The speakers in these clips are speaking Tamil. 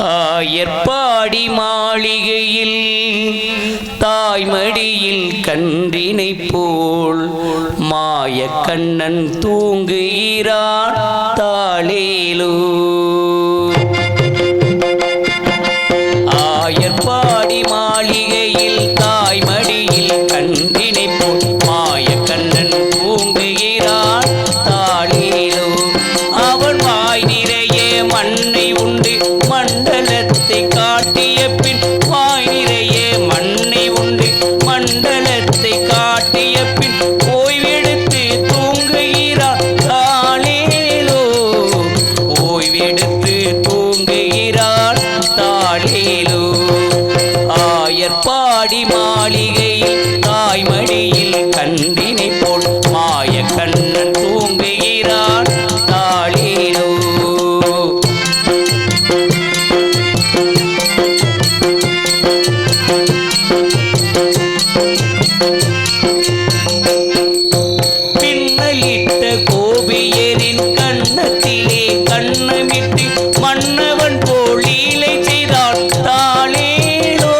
ஆயர்பாடி மாளிகையில் தாய்மடியில் கன்றினை போல் மாயக்கண்ணன் தூங்குகிறான் தாளேலோ. ஆயர்பாடி மாளிகையில் தாய்மடியில் கன்றினை போல் மாயக்கண்ணன் தூங்குகிறான் தாளேலோ. அவன் வாய் நிறைய மண்ணை உண்டு மண்டலத்தை காட்டிய பின் வாய் நிறைய மண்ணை உண்டு மண்டலத்தை காட்டிய பின் ஓய்வெடுத்து தூங்குகிறான் தாளேலோ. ஓய்வெடுத்து தூங்குகிறான் தாளேலோ. ஆயர்பாடி மாளிகையில் தாய்மடியில் கன்றினை போல் மாயக்கண்ணன் தூங்குகிறான் தாளேலோ. பின்னலிட்ட கோபியரின் கண்ணத்திலே கண்ணமிட்டு மன்னவன் போல் லீலை செய்தான் தாளேலோ.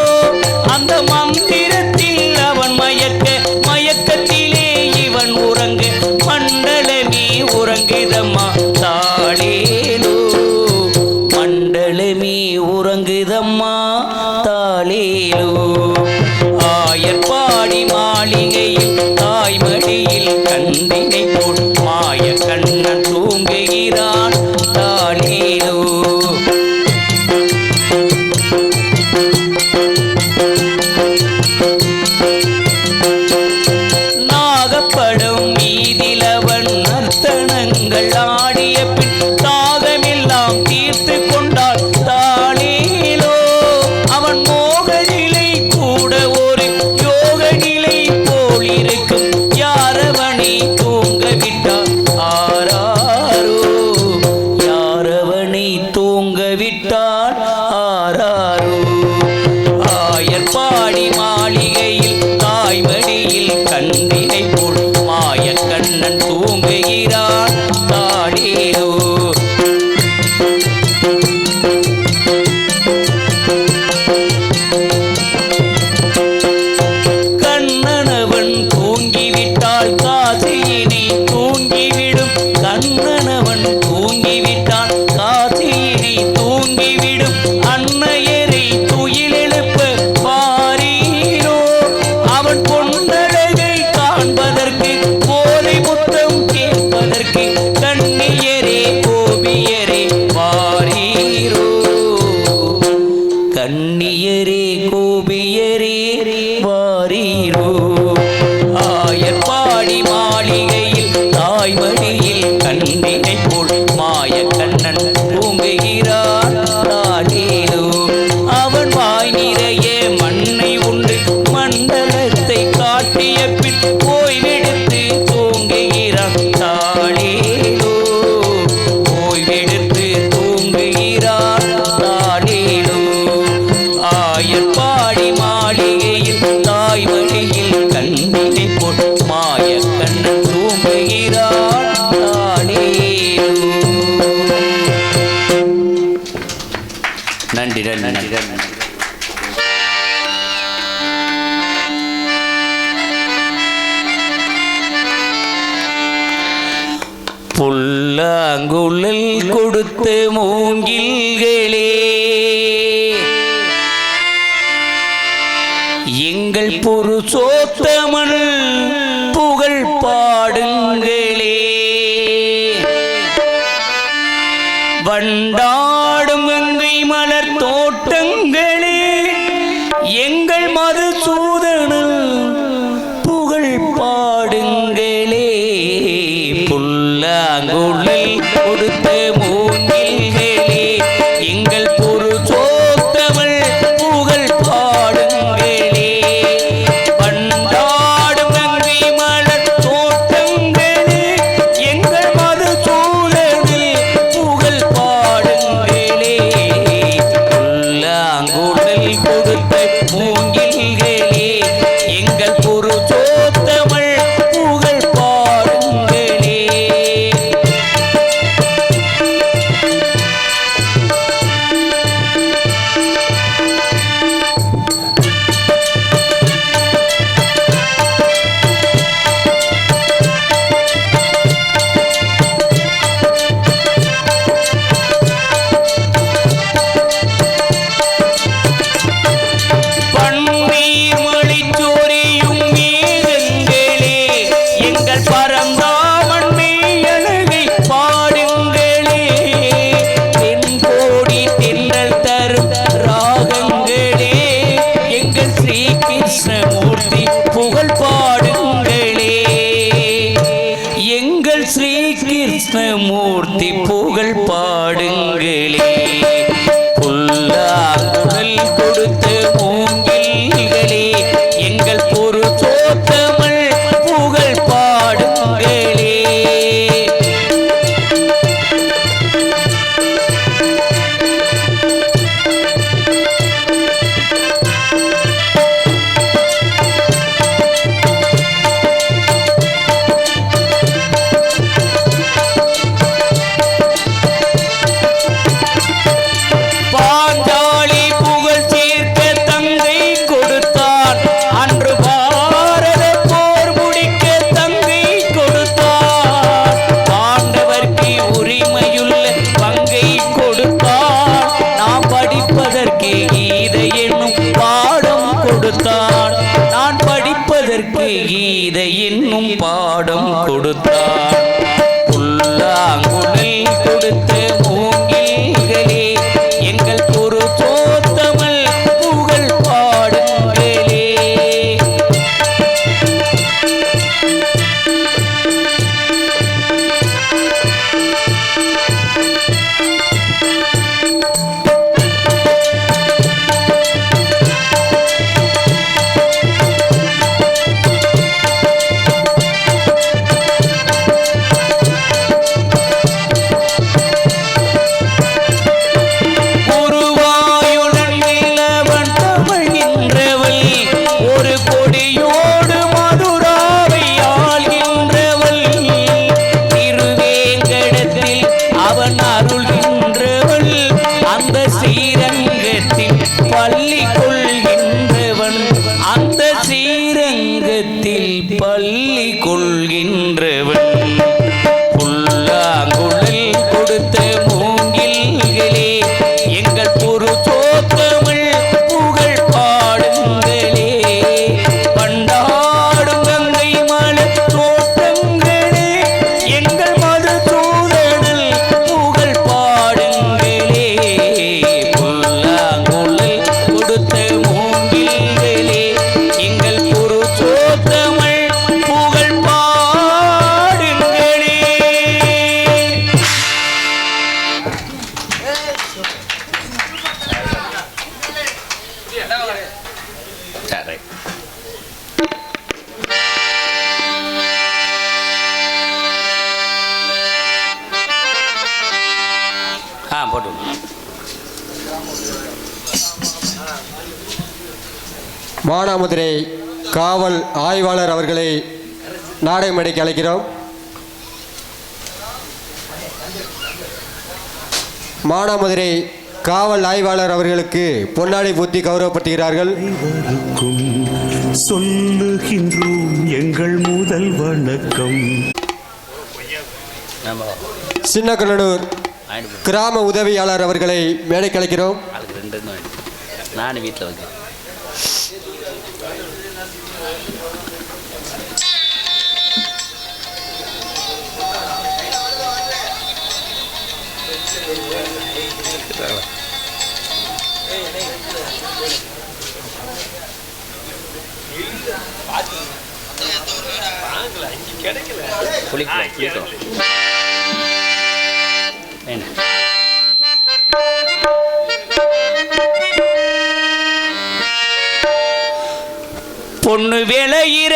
அந்த மந்திரத்தில் அவன் மயக்க மயக்கத்திலே இவன் உறங்க மண்டலமே உறங்குதம்மா தாளேலோ. மண்டலமே உறங்குதம்மா தாளேலோ. ஆயர்பாடி மாளிகையில் தாய்மடியில் கன்றினை போல் மாயக்கண்ணன் தூங்குகிறான் தாளேலோ. நாகப்படம் மீதிலவன் நர்த்தனங்கள் ஆடிய பின் தாகமெல்லாம் தீர்த்து கொண்டான் தாளேலோ. அவன் மோகநிலை கூட ஒரு யோக நிலை போல் இருக்கும் யாரவனை தூங்கவிட்டான் ஆராரோ. யாரவனை தூங்கவிட்டான் ஆராரோ. ஆயர்பாடி மாளிகையில் தாய்மடியில் கன்றினை போல் மாயக்கண்ணன் தூங்குகிறான் தாளேலோ. கண்ணனவன் தூங்கிவிட்டால் காசியினை தூங்கிவிடும். கண்ணனவன் தூங்கிவிட்டான் காசியினை தூங்கிவிடும். அன்னையரை துயிலெழுப்ப பாரீரோ. அவன் பொன்னழகை காண்பதற்கு போதை முத்தம் கேட்பதற்கு கண்ணியரே கோபியரே வாரீரோ. கண்ணியரே கோபியரே வாரீரோ. ஆயர்பாடி மாளிகையில் தாய்மடியில் கன்றினை போல் மாயக்கண்ணன் தூங்குகிறான் தாளேலோ. அவன் வாய் நிறைய மண்ணை உண்டு மண்டலத்தை காட்டிய பின் ஓய்வெடுத்து தூங்குகிறான் தாளேலோ. ஓய்வெடுத்து தூங்குகிறான் தாளேலோ. ஆயர்பாடி மாளிகையில் தாய்மடியில் கன்றினை போல் மாயக்கண்ணன் தூங்குகிறான் தாளேலோ. நன்றி நன்றி நன்றி. புல்லாங்குழல் கொடுத்த மூங்கில்களே எங்கள் புருஷோத்தமன் புகழ் பாடுங்களே. வண்டாடும் கங்கை மலர் தோட்டங்களே எங்கள் மதுசூதனன் புகழ் பாடுங்களே. புல்லாங்குழல் கொடுத்த மூங்கில்களே எங்கள் புருஷோத்தமன் புகழ் பாடுங்களே. வண்டாடும் கங்கை மலர் தோட்டங்களே எங்கள் மதுசூதனில் புகழ் பாடுங்களே. புல்லாங்குழல் கொடுத்த மூங்கில்களே எங்கள் புருஷோத்தமன் புகழ் பாடுங்களே. கொடுத்தான். புல்லாங்குழல் கொடுத்த மூங்கில்களே எங்கள் புருஷோத்தமல் புகழ் பாடுங்களே. பள்ளி கொள்கின்றவன் புல்லாங்குழல் கொடுத்த மூங்கில்களே எங்கள் புருஷோத்தமல் புகழ் பாடுங்களே. பண்டாடும் கங்கை மலர் தோட்டங்களே எங்கள் மதுசூதனல் புகழ் பாடுங்களே. புல்லாங்குழல் கொடுத்த மூங்கில்களே எங்கள் புருஷோத்தமல் போட்டு மானாமதுரை காவல் ஆய்வாளர் அவர்களை நாடக மேடைக்கு அழைக்கிறோம். மானாமதுரை காவல் ஆய்வாளர் அவர்களுக்கு பொன்னாடை பூத்தி கௌரவப்படுத்துகிறார்கள். சொல்லுகின்றோம் எங்கள் முதல் வணக்கம். சின்னக்கல்லூர் கிராம உதவியாளர் அவர்களை மேடைக்கு அழைக்கிறோம். நான் வீட்டில் வைக்கிறேன். பொண்ணு விளையிற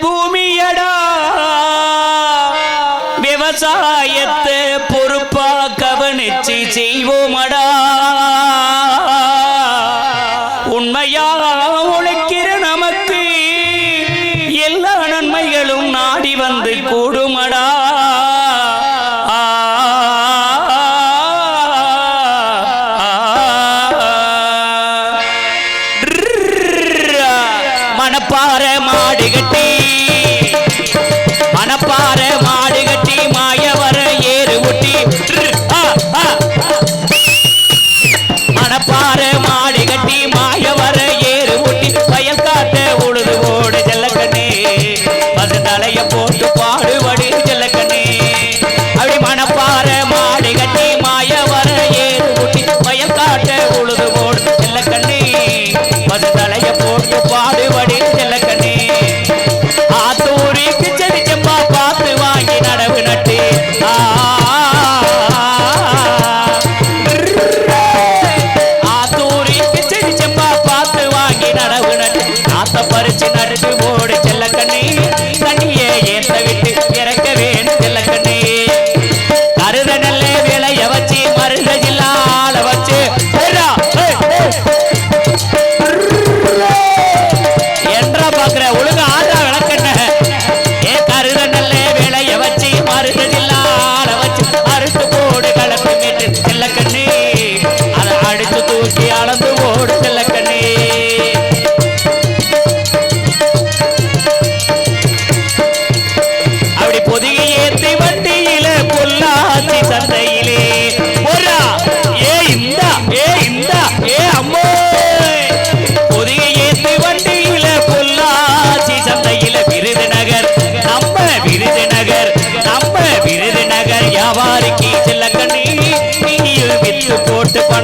பூமியடா விவசாயத்தை பொறுப்பா கவனிச்சு செய்வோமடா. உண்மையா உழைக்கிற நமக்கு எல்லா நன்மைகளும் நாடி வந்து கூடுமடா. மணப்பாறை மாடு கட்டி மணப்பாறை மாடு கட்டி மாயவர ஏறு ஒட்டி மணப்பாறை மாடு கட்டி மாயவர ஏறு ஒட்டி வயல் காட்ட உழுது ஓடு ஜல்லக்கண்ணே பசு தலைய போட்டு பாடுபடி ஜல்லக்கண்ணே. அப்படி மணப்பாறை மாடு கட்டி மாயவர ஏறு ஒட்டி வயல் காட்ட உழுது ஓடு ஜல்லக்கண்ணே பசு தலைய போட்டு பாடுபடி ஜல்லக்கண்ணே.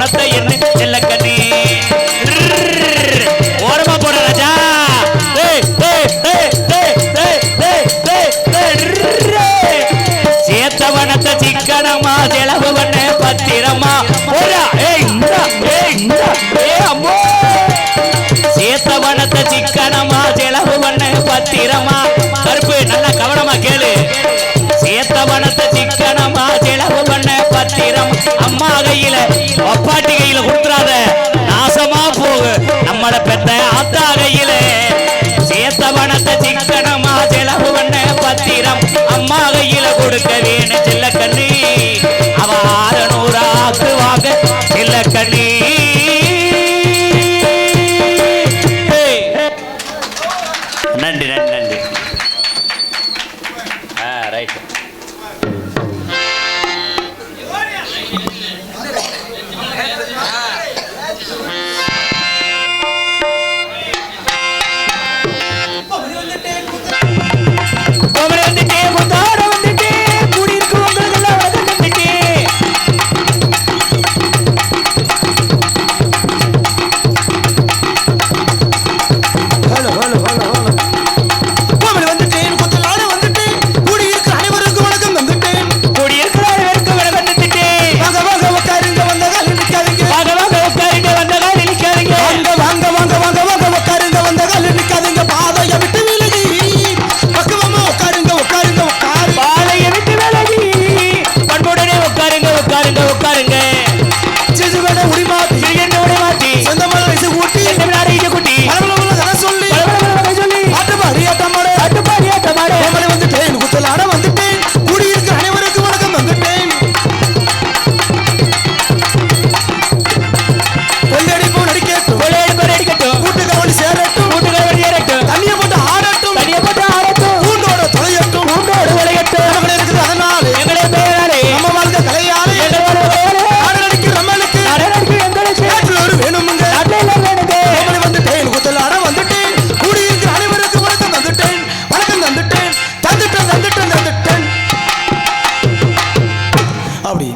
பணத்தை என்ன செல்லக்கண்ணே ஓரமா போற ராஜா சேத்தவனத்தை சிக்கனமா செலவு பண்ண பத்திரமா அம்மோ சேத்தவனத்தை சிக்கனமா செலவு பண்ண பத்திரமா கருப்பு நல்லா கவனமா கேளு சேத்தவனத்தை சிக்கனமா செலவு பண்ண பத்திரம் அம்மா கையில அப்பாட்டி கையில கொடுத்துறாத நாசமா போகு நம்மள பெத்த ஆத்தா கையில சேத்தவனத்தை சிக்கனமா செலவு பண்ண பத்திரம் அம்மா கையில கொடுக்க வேணும் செல்ல கண்ணி அவ 600 ஆக்குவாங்க செல்ல கண்ணி நன்றி நன்றி நன்றி ரைட்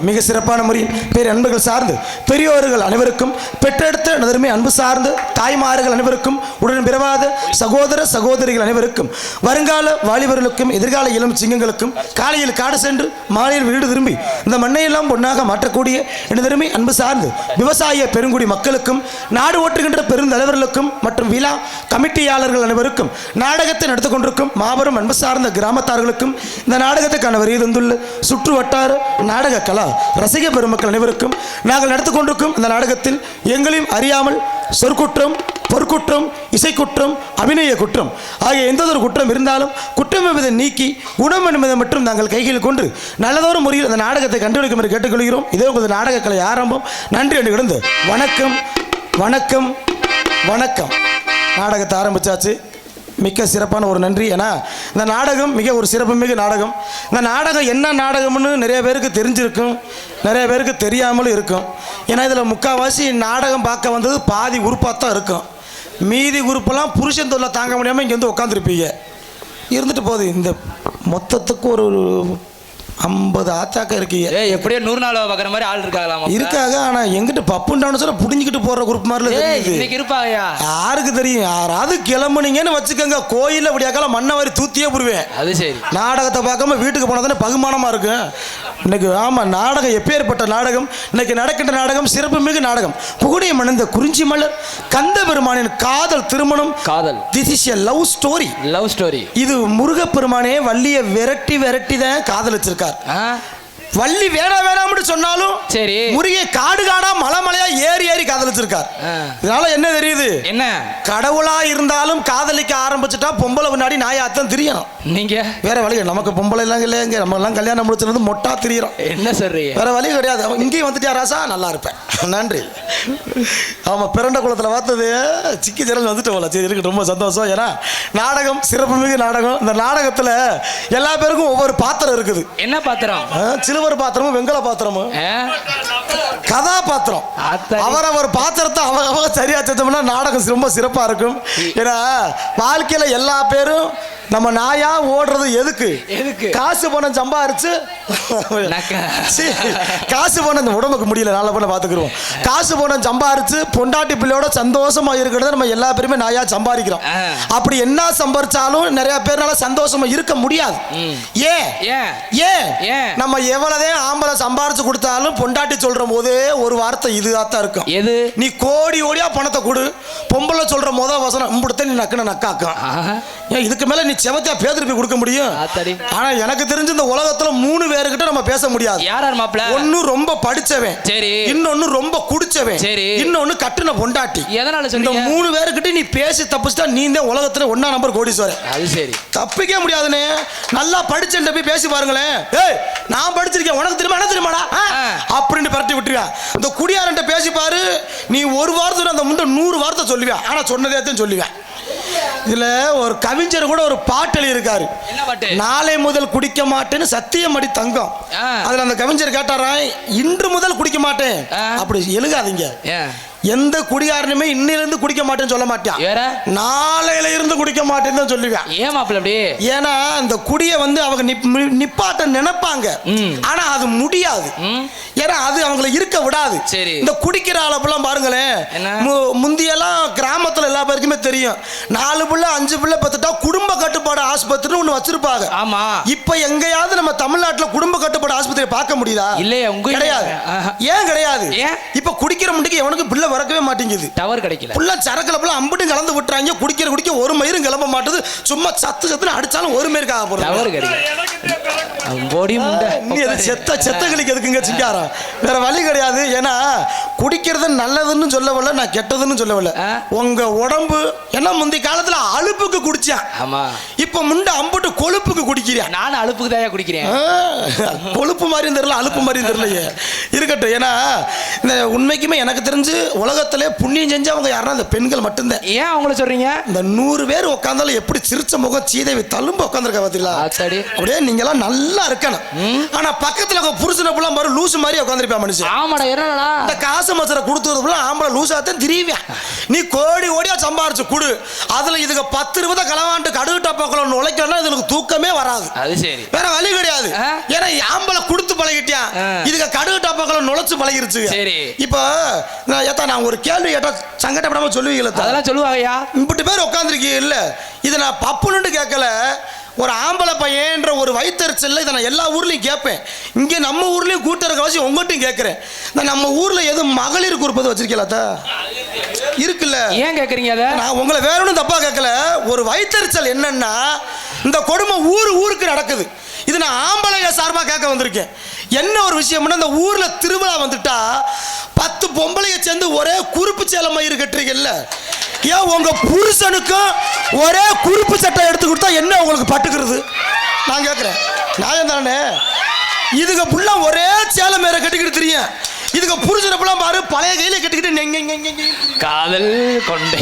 மிக சிறப்பான முறையில் பேர் அன்பர்கள் சார்ந்து பெரியோர்கள் அனைவருக்கும் பெற்றெடுத்த நதருமே அன்பு சார்ந்து தாய்மார்கள் அனைவருக்கும் உடன் பிறவாத சகோதர சகோதரிகள் அனைவருக்கும் வருங்கால வாலிபர்களுக்கும் எதிர்கால இளம் சிங்கங்களுக்கும் காலையில் காடு சென்று மாலையில் வீடு திரும்பி இந்த மண்ணையெல்லாம் பொன்னாக மாற்றக்கூடிய எனதருமை அன்பு சார்ந்து விவசாய பெருங்குடி மக்களுக்கும் நாடு ஓட்டுகின்ற பெருந்தலைவர்களுக்கும் மற்றும் விழா கமிட்டியாளர்கள் அனைவருக்கும் நாடகத்தை நடத்தி கொண்டிருக்கும் மாபெரும் அன்பு சார்ந்த கிராமத்தார்களுக்கும் இந்த நாடகத்துக்கான வரி தந்துள்ள சுற்று வட்டார நாடக கலா ரசிக பெருமக்கள் அனைவருக்கும் நாங்கள் நடத்தி கொண்டிருக்கும் இந்த நாடகத்தில் எங்களையும் அறியாமல் சொற்குற்றம் பொற்குற்றம் இசைக்குற்றம் அபிநய குற்றம் ஆகிய எந்ததொரு குற்றம் இருந்தாலும் குற்றம் என்பதை நீக்கி குணம் என்பதை மட்டும் நாங்கள் கைகளில் கொண்டு நல்லதொரு முறையில் அந்த நாடகத்தை கண்டுபிடிக்குமாறு கேட்டுக்கொள்கிறோம். இதே உங்களது நாடக கலை ஆரம்பம். நன்றி என்று கிடந்து வணக்கம் வணக்கம் வணக்கம். நாடகத்தை ஆரம்பிச்சாச்சு. மிக்க சிறப்பான ஒரு நன்றி. ஏன்னா இந்த நாடகம் மிக ஒரு சிறப்புமிகு நாடகம். இந்த நாடகம் என்ன நாடகம்னு நிறைய பேருக்கு தெரிஞ்சிருக்கும், நிறைய பேருக்கு தெரியாமலும் இருக்கும். ஏன்னா இதில் முக்கால்வாசி நாடகம் பார்க்க வந்தது பாதி உறுப்பாக தான் இருக்கும். மீதி உறுப்பெல்லாம் புருஷன் தொல்லை தாங்க முடியாமல் இங்கே வந்து உட்காந்துருப்பீங்க. இருந்துட்டு போகுது. இந்த மொத்தத்துக்கு ஒரு 50 ஆத்தாக்க இருக்கீங்க. எப்படியோ 100 நாள் பார்க்குற மாதிரி ஆள் இருக்காங்களா? இருக்காங்க. ஆனால் எங்கிட்ட பப்புண்டான்னு சொல்ல புடிஞ்சிக்கிட்டு போடுற குரூப் மாதிரி இன்னைக்கு இருப்பாங்கயா. யாருக்கு தெரியும்? யாராவது கிளம்புனீங்கன்னு வச்சுக்கோங்க, கோயிலில் அப்படியாக்கால மண்ணை வாரி தூத்தியே போடுவேன். அது சரி. நாடகத்தை பார்க்காம வீட்டுக்கு போனால் தானே பகுமானமாக இருக்கும். இன்னைக்கு ஆமாம், நாடகம் எப்பேற்பட்ட நாடகம். இன்னைக்கு நடக்கின்ற நாடகம் சிறப்புமிகு நாடகம். புகுடைய மணந்த குறிஞ்சி மலர் கந்த பெருமானின் காதல் திருமணம். காதல். This is a love story. Love story. இது முருகப்பெருமானே வள்ளியை விரட்டி விரட்டி தான் காதலிச்சிருக்கார். வள்ளி வேணாம் வேணாம்னு சொன்னாலும் சரி, முருகே காடு காடா மலை மலையா ஏறி ஏறி காதலிச்சிருக்கார். இதனால என்ன தெரியுது? என்ன கடவுளா இருந்தாலும் காதலிக்க ஆரம்பிச்சுட்டா பொம்பளை முன்னாடி நாயாத்தான் தெரியணும். நீங்க வேற வழி. நமக்கு பொம்பளை எல்லாம் இல்லைங்க, நம்ம எல்லாம் கல்யாணம் முடிச்சிருந்து மொட்டா திரியிறோம். என்ன சரி, வேற வழி கிடையாது. இங்கேயும் வந்துட்டியா ராசா? நல்லா இருப்பேன். நன்றி. ஆமா, பிறண்ட குளத்துல பார்த்தது சிக்கி ஜெரல் வந்துட்டு போல. சரி, இருக்கு, ரொம்ப சந்தோஷம். ஏன்னா நாடகம் சிறப்புமிகு நாடகம். இந்த நாடகத்துல எல்லா பேருக்கும் ஒவ்வொரு பாத்திரம் இருக்குது. என்ன பாத்திரம்? சிலுவர் பாத்திரமும் வெங்கல பாத்திரமும் கதாபாத்திரம். அவரவர் பாத்திரத்தை அவங்க சரியா செஞ்சோம்னா நாடகம் ரொம்ப சிறப்பா இருக்கும். ஏன்னா வாழ்க்கையில எல்லா பேரும் நம்ம நாயா ஓடுறது எதுக்கு? காசு பணம் சம்பாரிச்சு சீ, காசு பணம் இந்த உடம்புக்கு முடியல, நல்ல பண்ண பாத்துக்கிறோம். காசு பணம் சம்பாரிச்சு பொண்டாட்டி பிள்ளையோட சந்தோஷமா இருக்கிறத நம்ம எல்லா பேருமே நாயா சம்பாதிக்கிறோம். அப்படி என்ன சம்பாரிச்சாலும் நிறைய பேர்னால சந்தோஷமா இருக்க முடியாது. ஏன் நம்ம எவ்வளவே ஆம்பளை சம்பாரிச்சு கொடுத்தாலும் பொண்டாட்டி சொல்ற போதே ஒரு வார்த்தை இதுதான் இருக்கும். எது? நீ கோடி கோடியா பணத்தை கொடு, பொம்பளை சொல்ற முதல் வசனம் இம்புடுத்த நீ நக்குன நக்காக்கும். ஏன் இதுக்கு மேல நீ செவத்தியா பேதிருப்பி கொடுக்க முடியும்? ஆனா எனக்கு தெரிஞ்ச இந்த உலகத்துல 3 பேருக்கிட்ட நம்ம பேச முடியாது. யாரார் மாப்ள? ஒன்னு ரொம்ப படிச்சவன், சரி, இன்னொன்னு ரொம்ப குடிச்சவன், சரி, இன்னொன்னு கட்டுன பொண்டாட்டி. எதனால சொல்றீங்க? இந்த 3 பேருக்கிட்ட நீ பேசி தப்பிச்சிட்டா நீ இந்த உலகத்துல 1 நம்பர் கோடீஸ்வரன். அது சரி, தப்பிக்க முடியாதுனே. நல்லா படிச்சேன் போய் பேசி பாருங்களேன். ஏய் நான் படிச்சிருக்கேன், உனக்கு தெரியுமா என்ன தெரியுமாடா அப்படின்னு பரட்டி விட்டுருவா. இந்த குடியாரன்ட்ட பேசி பாரு, நீ ஒரு வாரத்துல அந்த முந்த 100 வார்த்தை சொல்லுவியா, ஆனா சொன்னதே தான் சொல்லுவேன். இதுல ஒரு கவிஞர் கூட ஒரு பாட்டு எழுதியிருக்காரு. என்ன பாட்டு? நாளை முதல் குடிக்க மாட்டேன்னு சத்தியம் அடி தங்கம். அதுல அந்த கவிஞர் கேட்டாரா, இன்று முதல் குடிக்க மாட்டேன் அப்படி எழுகாதீங்க. எந்த குடியாரனுமே இன்னிலிருந்து குடிக்க மாட்டேன்னு சொல்ல மாட்டான், நாளையில இருந்து குடிக்க மாட்டேன்னு தான் சொல்லுவேன். ஏன் மாப்ள அப்படி? ஏன்னா இந்த குடிய வந்து அவங்க நிப்பாட்ட நினைப்பாங்க, ஆனா அது முடியாது. ஏன்னா அது அவங்களை இருக்க விடாது. இந்த குடிக்கிற அளப்பெல்லாம் பாருங்களேன், முந்தியெல்லாம் கிராமத்துல எல்லா பேருக்குமே தெரியும், 4 பிள்ளை 5 பிள்ளை பத்துட்டா குடும்ப கட்டுப்பாடு ஆஸ்பத்திரி ஒண்ணு வச்சிருப்பாங்க. ஆமா, இப்ப எங்கேயாவது நம்ம தமிழ்நாட்டுல குடும்ப கட்டுப்பாடு ஆஸ்பத்திரி பார்க்க முடியுதா? இல்லையா? கிடையாது. ஏன் கிடையாது? இப்ப குடிக்கிற முண்டிக்கு எவனுக்கு பிள்ளை வரக்கவே மாட்டேங்குது, டவர் கிடைக்கல. புள்ள சரக்குல புள்ள அம்புட்டும் கலந்து விட்டுறாங்க, குடிக்க ஒரு மயிரும் கிளம்ப மாட்டுது, சும்மா சத்துன்னு அடிச்சாலும் ஒரு மயிருக்கு ஆக போறது. டவர் கிடைக்கல. செத்தகளுக்கு எதுக்குங்க சிங்காரம்? வேற வழி கிடையாது. ஏன்னா குடிக்கிறது நல்லதுன்னு சொல்லவில்லை, நான் கெட்டதுன்னு சொல்லவில்லை. உங்க உடம்பு என்ன முந்தைய காலத்துல அலுப்புக்கு குடிச்சான், இப்ப முண்டை அம்புட்டு கொழுப்புக்கு குடிக்கிறேன். நானும் அலுப்புக்கு தான் குடிக்கிறேன். கொழுப்பு மாதிரியும் தெரியல, அலுப்பு மாதிரியும் தெரியலையே. இருக்கட்டும். ஏன்னா இந்த உண்மைக்குமே எனக்கு தெரிஞ்சு உலகத்திலே புண்ணியம் செஞ்சவங்க யாருன்னா இந்த பெண்கள் மட்டும்தான். ஏன் அவங்கள சொல்றீங்க? இந்த 100 பேர் உட்கார்ந்தாலும் எப்படி சிரிச்ச முகம் சீதைவி தழும்பு உட்காந்துருக்கா பாத்தீங்களா? அப்படியே நீங்க எல்லாம் நல்லா இருக்கணும். ஆனா பக்கத்துல புருஷனை புள்ள மாதிரி லூசு மாதிரி உட்காந்துருப்பா மனுஷன். ஆமாடா, என்னடா இந்த காசு மசரை கொடுத்தது ஆம்பளை லூசாத்தான் திரிவேன். நீ கோடி கோடியா சம்பாரிச்சு கொடு, அதுல இதுக்கு 10 ரூபாய் களவாண்டு கடுகு டப்பாக்கள் உழைக்கணும், இதுக்கு தூக்கமே வராது. அது சரி, வேற வழி கிடையாது. ஏன்னா ஆம்பளை கொடுத்து பழகிட்டான், இதுக்கு கடுகு டப்பாக்கள் நுழைச்சு பழகிருச்சு. சரி, இப்போ நான் ஒரு கேள்வி கேட்டா சங்கடப்படாம சொல்லுவீங்களா? அதெல்லாம் சொல்லுவாங்கயா. இப்படி பேர் உட்காந்துருக்கீங்க இல்ல, இதை நான் பப்புன்னு கேட்கல, ஒரு ஆம்பளை பையன்ற ஒரு வயிற்றுச்சல்ல இதை நான் எல்லா ஊர்லயும் கேட்பேன். இங்கே நம்ம ஊர்லயும் கூட்டுறவாசி உங்கள்கிட்டையும் கேட்கிறேன். நம்ம ஊர்ல எதுவும் மகளிர் குறிப்பது வச்சிருக்கீங்களா? இருக்குல்ல. ஏன் கேட்குறீங்க அதை? நான் உங்களை வேற ஒன்றும் தப்பா கேட்கல. ஒரு வயிற்றுச்சல் என்னன்னா இந்த கொடுமை ஊருக்கு நடக்குது. இது நான் ஆம்பளைங்க சார்பாக கேட்க வந்திருக்கேன். என்ன ஒரு விஷயம்னா, இந்த ஊர்ல திருவிழா வந்துட்டா 10 பொம்பளைங்க சேர்ந்து ஒரே குறுப்பு சேலை மயிறு கட்டுறீங்கல்ல, ஏன் உங்க புருஷனுக்கும் ஒரே குறுப்பு சட்டை எடுத்து கொடுத்தா என்ன உங்களுக்கு பட்டுக்கிறது? நான் கேட்கிறேன், நியாயம் தானே? இதுக்கு புள்ள ஒரே சேலை மேல கட்டிக்கிட்டு தெரியும், இதுக்கு புருஷனை புள்ள பாரு பழைய கையில கட்டிக்கிட்டு காதல் கொண்டே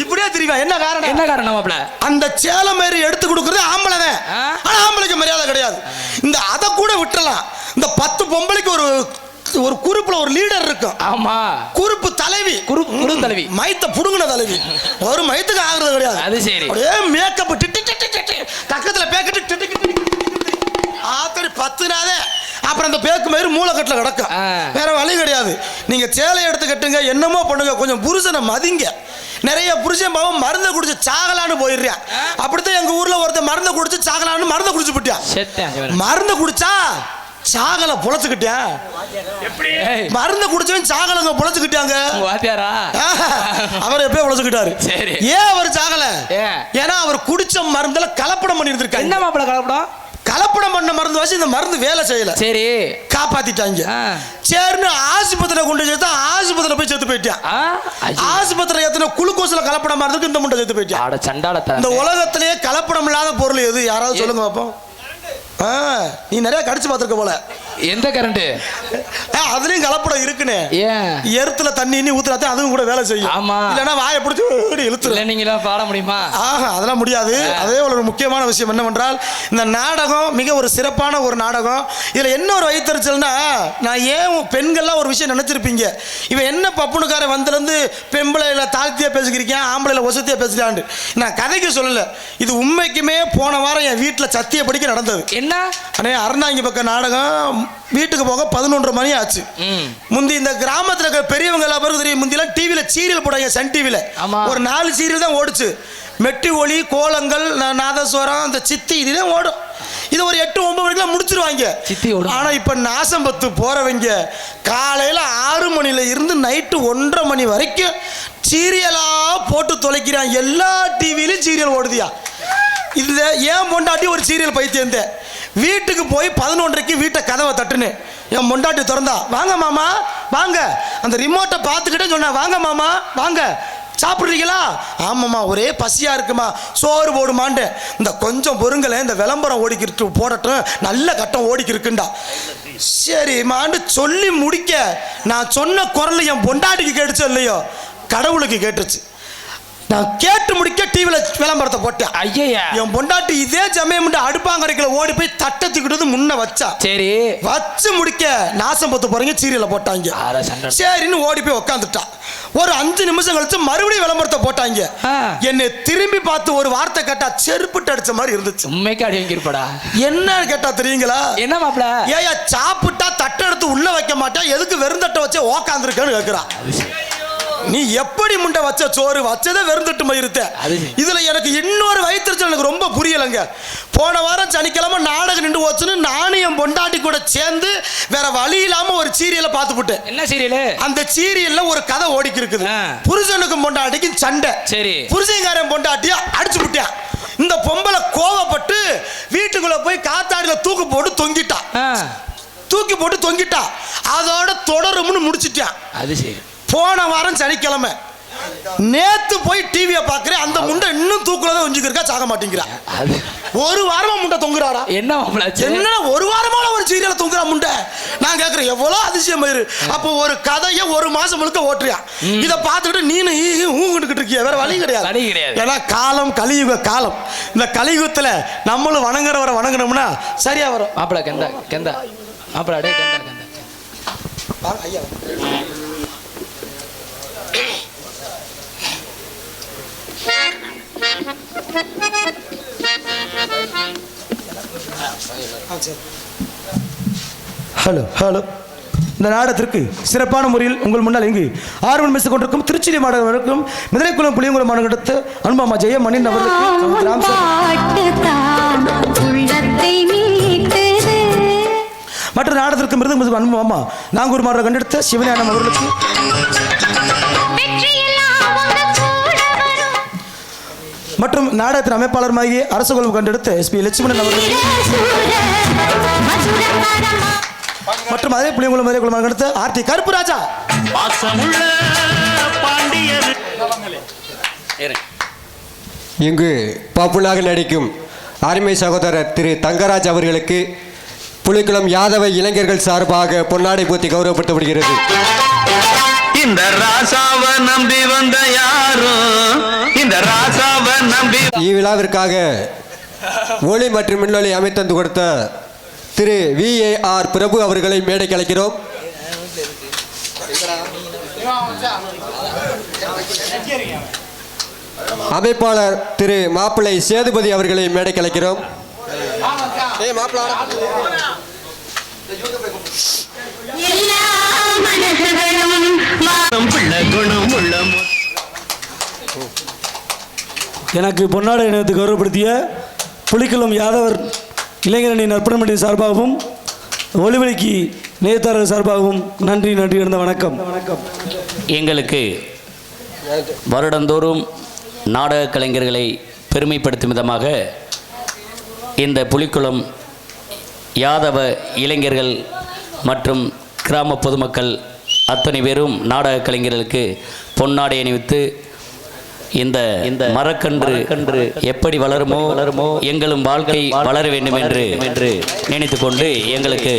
இப்படியே தெரியுமா? என்ன காரணம்? என்ன காரணம்? அந்த சேலை மேரி எடுத்து கொடுக்கறது ஆம்பளை தான், ஆனா ஆம்பளைக்கு மரியாதை கிடையாது. இந்த அதை கூட விட்டுறலாம். இந்த 10 பொம்பளைக்கு ஒரு குறுப்புல ஒரு லீடர் இருக்கும். ஆமா, குறுப்பு தலைவி, குறு தலைவி, மைத்த புடுங்கின தலைவி, ஒரு மைத்துக்கு ஆகுறது கிடையாது. அது சரி, அப்படியே மேக்கப் பக்கத்துல பேக்கெட்டு ஆத்தடி 10 நாளே அப்புறம் அந்த பேக்கு மாதிரி மூளைக்கட்டில் கிடக்கும். வேற வழி கிடையாது. நீங்க சேலை எடுத்து கட்டுங்க, என்னமோ பண்ணுங்க, கொஞ்சம் புருஷனை மதிங்க. நிறைய புருஷன் பாவம் மருந்து குடிச்சு சாகலான்னு போயிடுறான். அப்படித்தான் எங்க ஊர்ல ஒருத்தர் மருந்து குடிச்சு சாகலான்னு மருந்து குடிச்சு போட்டியான். மருந்து குடிச்சா சாகல பொழைச்சுக்கிட்டேன், மருந்து குடிச்சவன் சாகலங்க பொழைச்சுக்கிட்டாங்க. அவர் எப்பயே பொழைச்சுக்கிட்டாரு. ஏன் அவர் சாகல? ஏன்னா அவர் குடிச்ச மருந்துல கலப்படம் பண்ணி இருந்திருக்காங்க. என்ன மாப்பிள கலப்படம்? கலப்படம் பண்ண மருந்து வாசி இந்த மருந்து வேலை செய்யல. சரி, காப்பாத்திட்டாங்க. சரின்னு ஆஸ்பத்திரியில கொண்டு சேர்த்தா ஆஸ்பத்திரியில போய் செத்து போயிட்டான். ஆஸ்பத்திரியில எத்தனை குளுக்கோஸ்ல கலப்படம் மருந்துக்கு இந்த முண்டை செத்து போயிட்டான். இந்த உலகத்திலேயே கலப்படம் இல்லாத பொருள் எது? யாராவது சொல்லுங்க பாப்போம். நீ நிறைய கடிச்சு பார்த்துருக்க போல. எந்த கரண்ட்? அதுலயும் கலப்படம் இருக்குனே. ஏன் எருத்துல தண்ணி இன்னி ஊத்துறாதான் அதுவும் கூட வேலை செய்யும். ஆமா. இல்லைன்னா வாயை பிடிச்சி இழுத்துரு. நீங்களா பாட முடியுமா? அதெல்லாம் முடியாது. அதே ஒரு முக்கியமான விஷயம் என்னவென்றால், இந்த நாடகம் மிக ஒரு சிறப்பான ஒரு நாடகம். இதுல என்ன ஒரு வைத்தறிச்சல்னா, நான் ஏன் பெண்கள்லாம் ஒரு விஷயம் நினைச்சிருப்பீங்க, இவன் என்ன பப்புனுக்கார வந்திருந்து பெம்பளையில தாழ்த்தியா பேசிக்கிறீங்க, ஆம்பளையில ஒசத்தியா பேசுறான்னு. நான் கதைக்கு சொல்லல, இது உண்மைக்குமே போன வாரம் என் வீட்டில் சத்திய படிக்க நடந்தது. என்ன அண்ணே, அறந்தாங்கி பக்கம் நாடகம். வீட்டுக்கு போக 11:30 மணி ஆச்சு. முந்தி இந்த கிராமத்தில் இருக்கிற பெரியவங்க எல்லா பேருக்கும் தெரியும், முந்திலாம் டிவியில் சீரியல் போடுவாங்க. சன் டிவியில் ஒரு 4 சீரியல் தான் ஓடுச்சு. மெட்டி ஒளி, கோலங்கள், நாதஸ்வரம், இந்த சித்தி, இதுதான் ஓடும். இது ஒரு 8-9 மணிக்கெல்லாம் முடிச்சிருவாங்க. ஆனா இப்ப நாசம்பத்து போறவங்க காலையில 6 மணில இருந்து நைட்டு 1:30 மணி வரைக்கும் சீரியலா போட்டு தொலைக்கிறான். எல்லா டிவிலையும் சீரியல் ஓடுதியா. இதுல ஏன் பொண்டாட்டி ஒரு சீரியல் பைத்தியம். வீட்டுக்கு போய் 11:30க்கு வீட்டை கதவை தட்டுன்னு என் பொண்டாட்டி திறந்தா, வாங்க மாமா வாங்க. அந்த ரிமோட்டை பார்த்துக்கிட்டே சொன்னா, வாங்க மாமா வாங்க, சாப்பிட்றீங்களா? ஆமாம்மா, ஒரே பசியா இருக்குமா, சோறு போடுமான்ட்டு. இந்த கொஞ்சம் பொருங்கலை, இந்த விளம்பரம் ஓடிக்கிட்டு போடட்டும், நல்ல கட்டம் ஓடிக்கிருக்குண்டா. சரிம்மான்னு சொல்லி முடிக்க, நான் சொன்ன குரல் என் பொண்டாட்டிக்கு கேட்டுச்சோ இல்லையோ, கடவுளுக்கு கேட்டுச்சு. நான் கேட்டு முடிக்க டிவியில் விளம்பரத்தை போட்டேன். ஐயா, என் பொண்டாட்டி இதே சமயம் அடுப்பாங்கரைக்குள்ள ஓடி போய் தட்டத்துக்கிட்டு முன்ன வச்சா. சரி, வச்சு முடிக்க நாசம் பத்து போறீங்க சீரியலை போட்டாங்க. சரின்னு ஓடி போய் உக்காந்துட்டா. ஒரு 5 நிமிஷம் கழிச்சு மறுபடியும் விளம்பரத்தை போட்டாங்க. என்னை திரும்பி பார்த்து ஒரு வார்த்தை கேட்டா செருப்புட்டு அடிச்ச மாதிரி இருந்துச்சு. உண்மைக்கு அடி வாங்கிருப்படா. என்ன கேட்டா தெரியுங்களா? என்ன மாப்ள? ஏயா சாப்பிட்டா தட்டை எடுத்து உள்ள வைக்க மாட்டா, எதுக்கு வெறும் தட்டை வச்சு உக்காந்துருக்கேன்னு கேட்கிறா. நீ எப்படி முண்டை வச்ச சோறு வச்சதே வெறுந்துட்டு போயிருத்த. இதுல எனக்கு இன்னொரு வயிற்றுச்சல் எனக்கு ரொம்ப புரியலைங்க. போன வாரம் சனிக்கிழமை நாடகம் நின்று போச்சுன்னு நானும் என் பொண்டாட்டி கூட சேர்ந்து வேற வழி இல்லாம ஒரு சீரியலை பார்த்துப்புட்டேன். என்ன சீரியல்? அந்த சீரியல்ல ஒரு கதை ஓடிக்கு இருக்குது. புருஷனுக்கும் பொண்டாட்டிக்கும் சண்டை. சரி, புருஷன்காரன் பொண்டாட்டிய அடிச்சு விட்டான். இந்த பொம்பளை கோவப்பட்டு வீட்டுக்குள்ள போய் காத்தாடியில தூக்கி போட்டு தொங்கிட்டா. அதோட தொடரும்னு முடிச்சிட்டான். அது சரி. போன வாரம் சனிக்கிழமை நேத்து போய் டிவியை பாக்குறேன். அந்த முண்டை இன்னும் தூக்குறத ஒஞ்சிக்கிறக்கா சாக மாட்டேங்கிறா. ஒரு வாரமா முண்டை தொங்குறாரா? என்ன ஒரு வாரமா ஒரு சீரியல தொங்குறா முண்டை? நான் கேக்குறேன், எவ்வளவு அதிசயம் பயிரு. அப்போ ஒரு கதையை 1 மாசம் முழுக்க ஓட்டுறியா? இதை பார்த்துக்கிட்டு நீனு ஊங்கிட்டு இருக்கிய, வேற வழி கிடையாது. ஏன்னா காலம் கலியுக காலம். இந்த கலியுகத்துல நம்மளும் வணங்குறவரை வணங்கணும்னா சரியா வரும். மாப்பிள கெந்தா கெந்தா மாப்பிள அடே கெந்தா கெந்தா ஐயா. Hello hello. இந்த நாடகத்திற்கு சிறப்பான முறையில் உங்கள் முன்னால் இங்கு ஆர்வம் பேசிக் கொண்டிருக்கும் திருச்சி மாநகருக்கும் மிதலைக்குளம் புளியங்குளம் மாநகரம் எடுத்து அனுபவமா ஜெய மணியன் அவர்களுக்கு மற்ற நாடகத்திற்கு மிருதம் அனுபவமா நாங்கூர் மாநகரம் கண்டெடுத்த சிவஞானம் அவர்களுக்கு மற்றும் நாடகத்தின் அமைப்பாளருமாகிய அரசு குழு கண்டெடுத்த எஸ்பி லட்சுமணன் அவர்களுக்கு மற்றும் அதே புளியங்குளம் அதே குழுமம் கண்டெடுத்த ஆர்டி கருப்பு ராஜா. இங்கு பாப்புலாக நடிக்கும் அருமை சகோதரர் திரு தங்கராஜ் அவர்களுக்கு புலிக்குளம் யாதவ இளைஞர்கள் சார்பாக பொன்னாடை போத்தி கௌரவப்படுத்தப்படுகிறது. இந்த ராசாவ நம்பி வந்த யாரும் இந்த ராசாவ நம்பி. இவ்விழாவிற்காக ஒளி மற்றும் மின்னொலி அமைத்தந்து கொடுத்த திரு VAR பிரபு அவர்களை மேடைக்கு அழைக்கிறோம். அமைப்பாளர் திரு மாப்பிள்ளை சேதுபதி அவர்களை மேடைக்கு அழைக்கிறோம். எனக்கு பொன்னாடை இனத்தை கௌரவப்படுத்திய புலிக்குளம் யாதவர் இளைஞரணி நற்பணி சார்பாகவும் ஒளிவெளிக்கு நேதாரர் சார்பாகவும் நன்றி நன்றி இருந்த வணக்கம். எங்களுக்கு வருடந்தோறும் நாடக கலைஞர்களை பெருமைப்படுத்தும் விதமாக இந்த புலிக்குளம் யாதவ இளைஞர்கள் மற்றும் கிராம பொதுமக்கள் அத்தனை பேரும் நாடக கலைஞர்களுக்கு பொன்னாடை அணிவித்து இந்த மரக்கன்று எப்படி வளருமோ எங்களும் வாழ்க்கை வளர வேண்டும் என்று நினைத்து கொண்டு எங்களுக்கு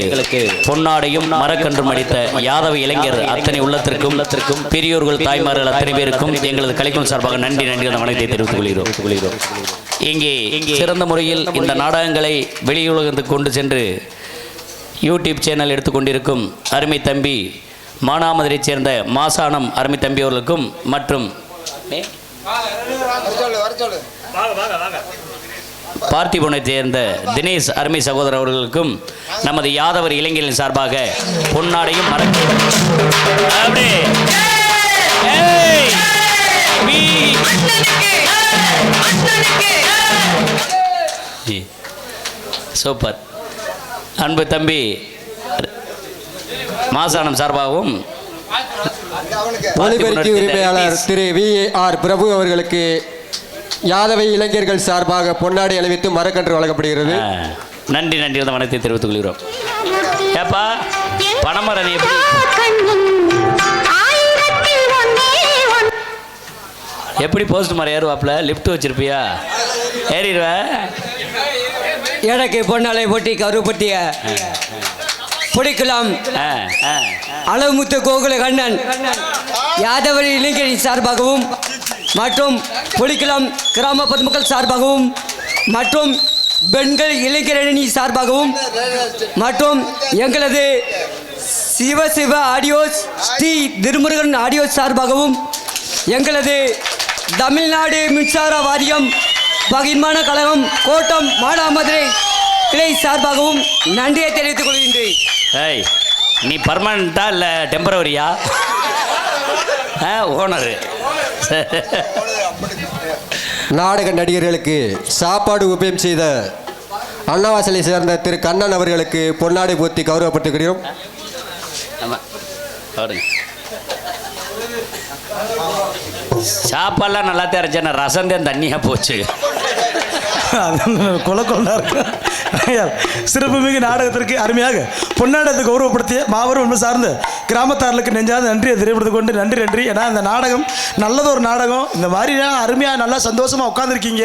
பொன்னாடையும் மரக்கன்றும் அளித்த யாதவ இளைஞர் அத்தனை உள்ளத்திற்கும் பெரியோர்கள் தாய்மார்கள் அத்தனை பேருக்கும் எங்களது கலைக்குழு சார்பாக நன்றி அந்த வணக்கத்தை தெரிவித்துக் கொள்கிறோம். இங்கே சிறந்த முறையில் இந்த நாடகங்களை வெளியுலகத்துக்கு கொண்டு சென்று யூடியூப் சேனல் எடுத்துக்கொண்டிருக்கும் அருமை தம்பி மானாமதுரைச் சேர்ந்த மாசானம் அருமை தம்பி அவர்களுக்கும் மற்றும் பார்த்திபுரத்தைச் சேர்ந்த தினேஷ் அருமை சகோதரர் அவர்களுக்கும் நமது யாதவர் இளைஞர்களின் சார்பாக பொன்னாடையும் சூப்பர் அன்பு தம்பி மாசானம் சார்பாகவும் ஒலிபெருக்கி உரிமையாளர் திரு VAR பிரபு அவர்களுக்கு யாதவை இளைஞர்கள் சார்பாக பொன்னாடை அணிவித்து மரக்கன்று வழங்கப்படுகிறது. நன்றி அந்த வணக்கத்தை தெரிவித்துக் கொள்கிறோம். ஏப்பா பணமரணி எப்படி எப்படி போஸ்ட் மாதிரி ஏறுவாப்ல லிஃப்ட் வச்சிருப்பியா ஏறிடுவ எனக்கு பொன்னாலை போட்டி கருப்பட்டிய பிடிக்கலாம் அளவுமுத்து கோகுல கண்ணன் யாதவரி இளைஞரின் சார்பாகவும் மற்றும் புலிக்குளம் கிராம பொதுமக்கள் சார்பாகவும் மற்றும் பெண்கள் இளைஞரணி சார்பாகவும் மற்றும் எங்களது சிவ ஆடியோஸ் ஸ்ரீ திருமுருகன் ஆடியோஸ் சார்பாகவும் எங்களது தமிழ்நாடு மின்சார வாரியம் பகிர்மான கழகம் கோட்டம் மானாமதுரை கிளை சார்பாகவும் நன்றியை தெரிவித்துக் கொள்கின்றேன். ஏய் நீ பர்மனண்டா இல்லை டெம்பரவரியா? ஓனரு. நாடக நடிகர்களுக்கு சாப்பாடு உபயம் செய்த அன்னவாசலை சேர்ந்த திரு கண்ணன் அவர்களுக்கு பொன்னாடை போத்தி கௌரவப்பட்டுக்கிறோம். சாப்பாடுலாம் நல்லா தெரிஞ்சேன், ரசம் தான் தண்ணியாக போச்சு. கொலக்கொண்டா இருக்கு. சிறப்புமிகு நாடகத்திற்கு அருமையாக பொன்னாடத்தை கௌரவப்படுத்திய மாபெரும் உண்மை சார்ந்த கிராமத்தார்களுக்கு நெஞ்சாத நன்றியை தெரிவித்துக் கொண்டு நன்றி. ஏன்னா இந்த நாடகம் நல்லதொரு நாடகம். இந்த மாதிரி அருமையாக நல்லா சந்தோஷமாக உட்காந்துருக்கீங்க.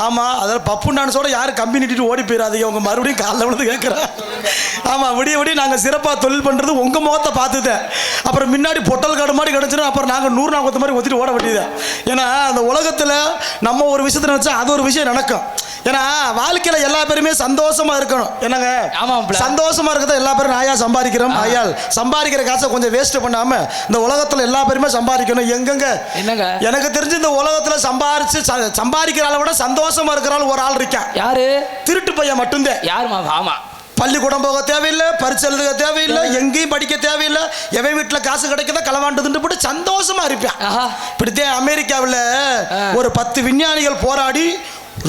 ஆமாம், அதில் பப்பு டான்ஸோட யாரும் கம்பி நிட்டிட்டு ஓடி போயிடாதீங்க. உங்கள் மறுபடியும் காலைல விழுந்து கேட்குறேன். ஆமாம், விடிய நாங்கள் சிறப்பாக தொழில் பண்ணுறது உங்கள் முகத்தை பார்த்துட்டேன். அப்புறம் முன்னாடி பொட்டல் காடு மாதிரி கிடச்சிடும். அப்புறம் நாங்கள் 100 நாற்பது மாதிரி ஒத்திட்டு ஓட வேண்டியது. ஏன்னா அந்த உலகத்தில் நம்ம ஒரு விஷயத்தை நினச்சா அது ஒரு விஷயம் நடக்கும். ஏன்னா வாழ்க்கையில் எல்லா பேருமே சந்தோஷமா இருக்கணும். என்னங்க, சந்தோஷமா இருக்கிறத எல்லா பேரும் நாயா சம்பாதிக்கிறோம். ஐயால் சம்பாதிக்கிற காசை கொஞ்சம் வேஸ்ட் பண்ணாம இந்த உலகத்துல எல்லா பேருமே சம்பாதிக்கணும். எங்கெங்க எனக்கு தெரிஞ்சு இந்த உலகத்துல சம்பாதிக்கிற ஆளை விட சந்தோஷமா இருக்கிற ஆள் ஒரு ஆள் இருக்கா. யாரு? திருட்டு பையன் மட்டும்தான். யாருமா? ஆமா, பள்ளிக்கூடம் போக தேவையில்லை, பரிசு எழுதுக தேவையில்லை, எங்கேயும் படிக்க தேவையில்லை. எவன் வீட்டில் காசு கிடைக்கதா களவாண்டுதுன்னு போட்டு சந்தோஷமா இருப்பான். இப்படித்தான் அமெரிக்காவில் ஒரு 10 விஞ்ஞானிகள் போராடி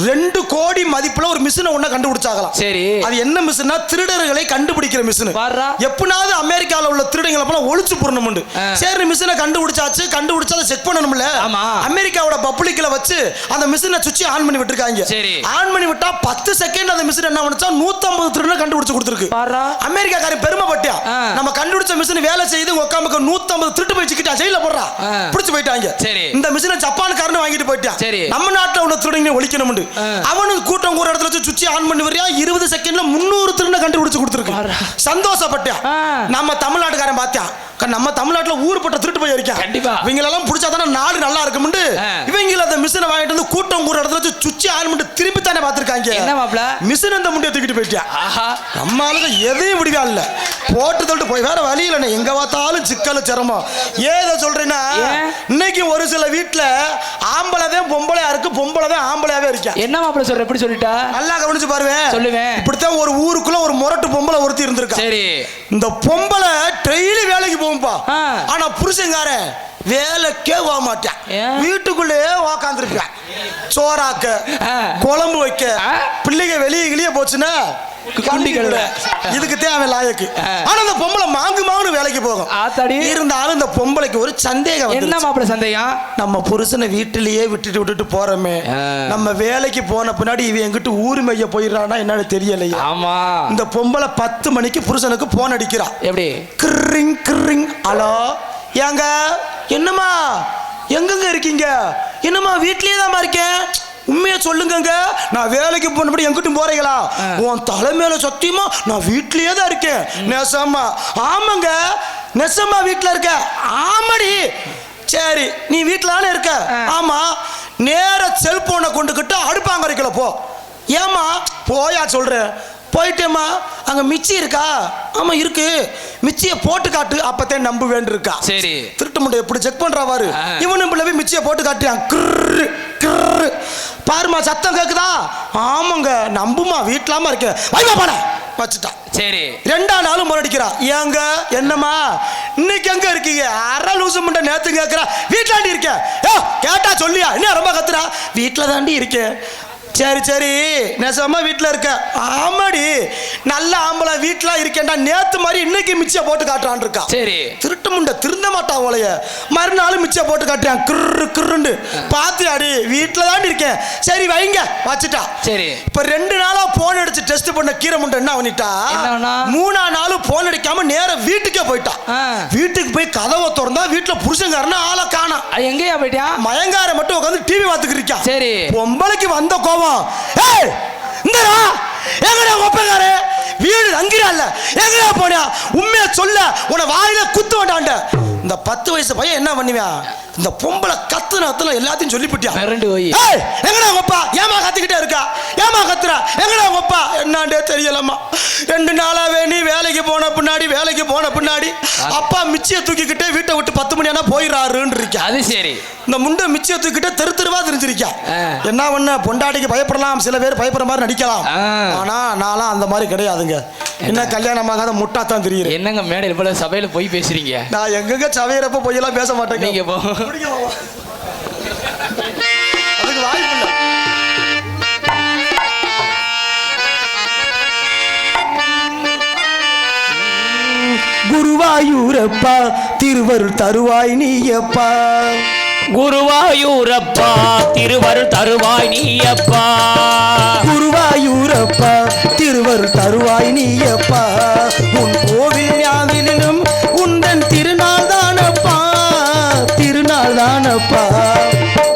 2 கோடி மதிப்புல ஒரு மிஷினை ஒண்ண கண்டுபிடிச்சாங்களாம். சரி, அது என்ன மிஷினா? திருடர்களை கண்டுபிடிக்கிற மிஷின். எப்பனாவது அமெரிக்காவில் உள்ள திருடங்களை போல ஒளிச்சு புறணும். சரி, மிஷினை கண்டுபிடிச்சாச்சு. கண்டுபிடிச்சா அதை செக் பண்ணணும்ல. அமெரிக்காவோட பப்ளிக்ல வச்சு அந்த மிஷினை சுவிட்ச் ஆன் பண்ணி விட்டுருக்காங்க. சரி, ஆன் பண்ணி விட்டா 10 செகண்ட் அந்த மிஷின் என்ன பண்ணுச்சா 150 திருடனை கண்டுபிடிச்சு கொடுத்துருக்கு. அமெரிக்காக்காரன் பெருமைப்பட்டியா, நம்ம கண்டுபிடிச்ச மிஷின் வேலை செய்து உட்காம 150 திருட்டு போய் சிக்கிட்டா ஜெயில போடுறா. பிடிச்சு போயிட்டாங்க. இந்த மிஷினை ஜப்பான்காரன் வாங்கிட்டு போயிட்டான். நம்ம நாட்டில் உள்ள திருடங்களை ஒழிக்கணும். அவனுக்கு கூட்டம் கூற இடத்துல வச்சு சுவிட்ச் ஆன் பண்ணி வரியா 20 செகண்ட்ல 300 திருடனை கண்டுபிடிச்சு கொடுத்துருக்கு. சந்தோஷப்பட்டா. நம்ம தமிழ்நாட்டுக்காரன் பார்த்தியா, நம்ம தமிழ்நாட்டுல ஊர்பட்ட திருட்டு போய் இருக்கான். கண்டிப்பா இவங்களெல்லாம் பிடிச்சாதானே நாடு நல்லா இருக்கும்னு இவங்கள அந்த மிஷினை வாங்கிட்டு வந்து கூட்டம் கூற இடத்துல வச்சு சுவிட்ச் ஆன் பண்ணி திருப்பி தானே பார்த்துருக்காங்க. என்ன மாப்ள, மிஷின் அந்த முண்டியை தூக்கிட்டு போயிட்டியா. நம்ம ஆளுங்க எதையும் விடுவா இல்ல, போட்டு தள்ளிட்டு போய் வேற வழி இல்லைண்ணே. எங்க பார்த்தாலும் சிக்கல் சிரமம். ஏதோ சொல்றேன்னா, இன்னைக்கு ஒரு சில வீட்டுல ஆம்பளைதான் பொம்பளையா இருக்கு, பொம்பளைதான் ஆம்பளையாவே இருக்கா. என்ன மாப்பிள்ள சொல்ற, எப்படி சொல்லிட்டா? நல்லா கவனிச்சு பாருவேன், சொல்லுவேன். இப்படித்தான் ஒரு ஊருக்குள்ள ஒரு முரட்டு பொம்பளை ஒருத்தி இருந்திருக்கா. சரி, இந்த பொம்பளை டெய்லி வேலைக்கு போகும்பா. ஆனா புருஷங்காரன் வேலைக்கே போக மாட்டான், வீட்டுக்குள்ளேயே உக்காந்துருப்பான். சோறாக்க, குழம்பு வைக்க, பிள்ளைங்க வெளியே கிளிய போச்சுன்னா இதுக்கு தேவை லாயக்கு. ஆனா இந்த பொம்பளை மாங்குன்னு வேலைக்கு போகும். இருந்தாலும் இந்த பொம்பளைக்கு ஒரு சந்தேகம். என்ன மாப்பிள்ள சந்தேகம்? நம்ம புருஷனை வீட்டிலேயே விட்டுட்டு போறோமே, நம்ம வேலைக்கு போன பின்னாடி இவன் எங்கிட்ட ஊரு மைய போயிடறானா என்னன்னு தெரியலையே. ஆமா, இந்த பொம்பளை 10 மணிக்கு புருஷனுக்கு போன் அடிக்கிறா. எப்படி? கிரிங் கிரிங். ஹலோ, ஏங்க, என்னம்மா எங்கெங்க இருக்கீங்க? என்னம்மா வீட்லயே தான் இருக்கேன், உண்மையை சொல்லுங்க, நான் வேலைக்கு போனபடி எங்கிட்டும் போறீங்களா? உன் தலைமையில சத்தியமா நான் வீட்லயே தான் இருக்கேன். நெசமா? ஆமாங்க, நெசமா வீட்டுல இருக்க. ஆமாடி. சரி, நீ வீட்டுல இருக்க? ஆமா. நேர செல்போனை கொண்டுகிட்டு அடுப்பாங்கரைக்கல போ. ஏமா? போயா சொல்றேன். போயிட்டேம்மா. அங்க மிச்சி இருக்கா? ஆமா இருக்கு. மிச்சியை போட்டு காட்டு, அப்பத்தான் நம்ப வேண்டியிருக்கா. சரி, திருட்டு முண்டை எப்படி செக் பண்றாரு. இவனும் பிள்ளை மிச்சியை போட்டு காட்டியான். கிரு கிரு பாருமா, சத்தம் கேக்குதா? ஆமாங்க, நம்புமா, வீட்டுலாம இருக்க. வைமா பாட வச்சுட்டா. சரி, 2ஆம் நாளும் முரடிக்கிறா. ஏங்க என்னம்மா இன்னைக்கு எங்க இருக்கீங்க? அரை லூசு முண்டை நேத்து கேட்கிறா. வீட்டுலாண்டி இருக்க? கேட்டா சொல்லியா? என்ன ரொம்ப கத்துறா? வீட்டுல தாண்டி இருக்கேன். சரி சரி, நெசமா வீட்டில் இருக்க? ஆமாடி, நல்ல ஆம்பளை வீட்டில் இருக்கேன்டா. நேத்து மாதிரி இன்னைக்கு மிச்சியை போட்டு காட்டுறான் இருக்கா. சரி, திருட்டு முண்டை திருந்த மாட்டா ஓலைய. மறுநாள் மிச்சியை போட்டு காட்டுறான். கிரு கிருண்டு பாத்தியாடி, வீட்டில் தான் இருக்கேன். சரி வைங்க, வச்சுட்டா. சரி, இப்ப 2 நாளா போன் அடிச்சு டெஸ்ட் பண்ண கீரை முண்டை என்ன பண்ணிட்டா? 3ஆம் நாள் போன் அடிக்காம நேர வீட்டுக்கே போயிட்டா. வீட்டுக்கு போய் கதவை திறந்தா வீட்டுல புருஷங்காரன ஆளை காணா. எங்கேயா போயிட்டா? மயங்கார மட்டும் உட்காந்து டிவி பார்த்துக்கிறிக்கா. சரி, பொம்பளைக்கு வந்த கோபம். ஏய் இந்தடா, எங்கடா ஒப்பங்காரே? வீடு அங்கிரால எங்கடா போனியா? உண்மையா சொல்ல, உன வாயில குத்து வேண்டாண்ட. இந்த 10 வயசு பையன் என்ன பண்ணுவான்? இந்த பொம்பளை கத்துனத்துல எல்லாத்தையும் சொல்லிவிட்டியா? ஏய் எங்கடா ஒப்பா? ஏமா கத்திக்கிட்டே இருக்கா? ஏமா கத்துறா? எங்கடா ஒப்பா? என்னாண்டே தெரியலம்மா. 2 நாளாவே நீ வேலைக்கு போன பின்னாடி அப்பா மிச்சியை தூக்கிக்கிட்டே வீட்டை விட்டு 10 மணி ஆனா போயிடாருன்னு இருக்கா. அது சரி, இந்த முண்டை மிச்சியை தூக்கிட்டே தெருவா தெரிஞ்சிருக்கா. என்ன பண்ண, பொண்டாட்டிக்கு பயப்படலாம், சில பேர் பயப்படுற மாதிரி நடிக்கலாம். ஆனா நான்லாம் அந்த மாதிரி கிடையாதுங்க. என்ன கல்யாணம் ஆகாத முட்டாத்தான் தெரியுது. என்னங்க மேடையில் போல சபையில போய் பேசுறீங்க? நான் எங்கெங்க சவையறப்ப பொய்யெல்லாம் பேச மாட்டேங்க. நீங்க போ. அதுக்கு வாய்ப்பு இல்லை. குருவாயூரப்பா திருவருள் தருவாய் நீயப்பா. குருவாயூரப்பா திருவருள் தருவாய் நீயப்பா. குருவாயூரப்பா திருவருள் தருவாய் நீயப்பா. உன் கோவில் ஞாவிலும் உந்தன் திருநாள் தானப்பா, திருநாள் தானப்பா.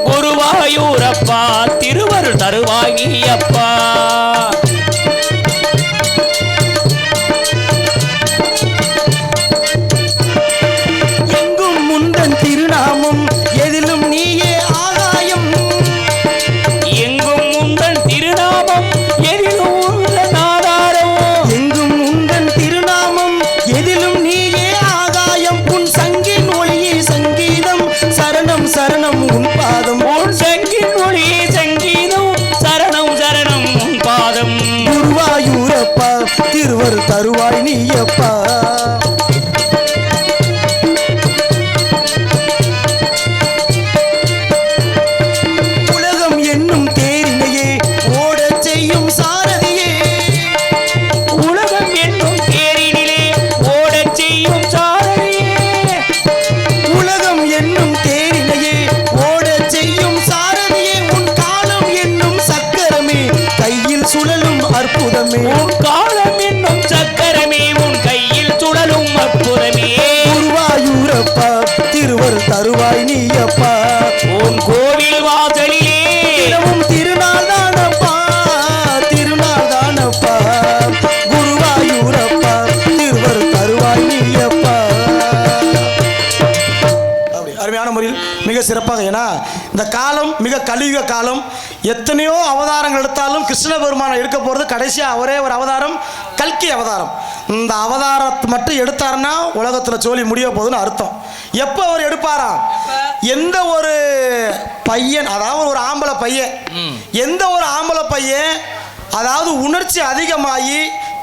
குருவாயூரப்பா திருவருள் தருவாய் நீயப்பா. எங்கும் முந்தன் திருநாமம், எதிலும் நீயே ஆகாயம். எங்கும் முந்தன் திருநாமம், எதிலும் உந்தன் ஆதாரம். எங்கும் முந்தன் திருநாமம், எதிலும் நீயே ஆகாயம். உன் சங்கின் ஒளியே சங்கீதம், சரணம் சரணம் உன் பாதம். உன் சங்கின் ஒளியே சங்கீதம், சரணம் சரணம் உன் பாதம். குருவாயூரப்பா திருவருள் தருவாய் நீயப்பா. உலகம் என்னும் தேரினையே ஓடச் செய்யும் சாரதியே. உலகம் என்னும் தேரினிலே ஓடச் செய்யும் சாரதியே. உலகம் என்னும் தேரினையே ஓடச் செய்யும் சாரதியே. உன் காலம் என்னும் சக்கரமே கையில் சுழலும் அற்புதமே. உன் காலம் என்னும் சக்கரமே உன் கையில் சுழலும் அற்புதமே. குருவாயூரப்பா திருவருள் தருவாய் நீயப்பா. உன் கோவில் வாசலிலே தினமும் திருநாள் தானப்பா, திருநாள் தானப்பா. குருவாயூரப்பா திருவருள் தருவாய் நீயப்பா. அப்படி அருமையான முறையில் மிக சிறப்பாக. ஏன்னா இந்த காலம் மிக கலியுக காலம். எத்தனையோ அவதாரங்கள் எடுத்தாலும் கிருஷ்ண பெருமானை எடுக்க போகிறது கடைசியாக ஒரே ஒரு அவதாரம், கல்கி அவதாரம். இந்த அவதாரத்தை மட்டும் எடுத்தாருன்னா உலகத்தில் சோழி முடிய போகுதுன்னு அர்த்தம். எப்போ அவர் எடுப்பாரா? எந்த ஒரு பையன், அதாவது ஒரு ஆம்பளை பையன், எந்த ஒரு ஆம்பளை பையன் அதாவது உணர்ச்சி அதிகமாகி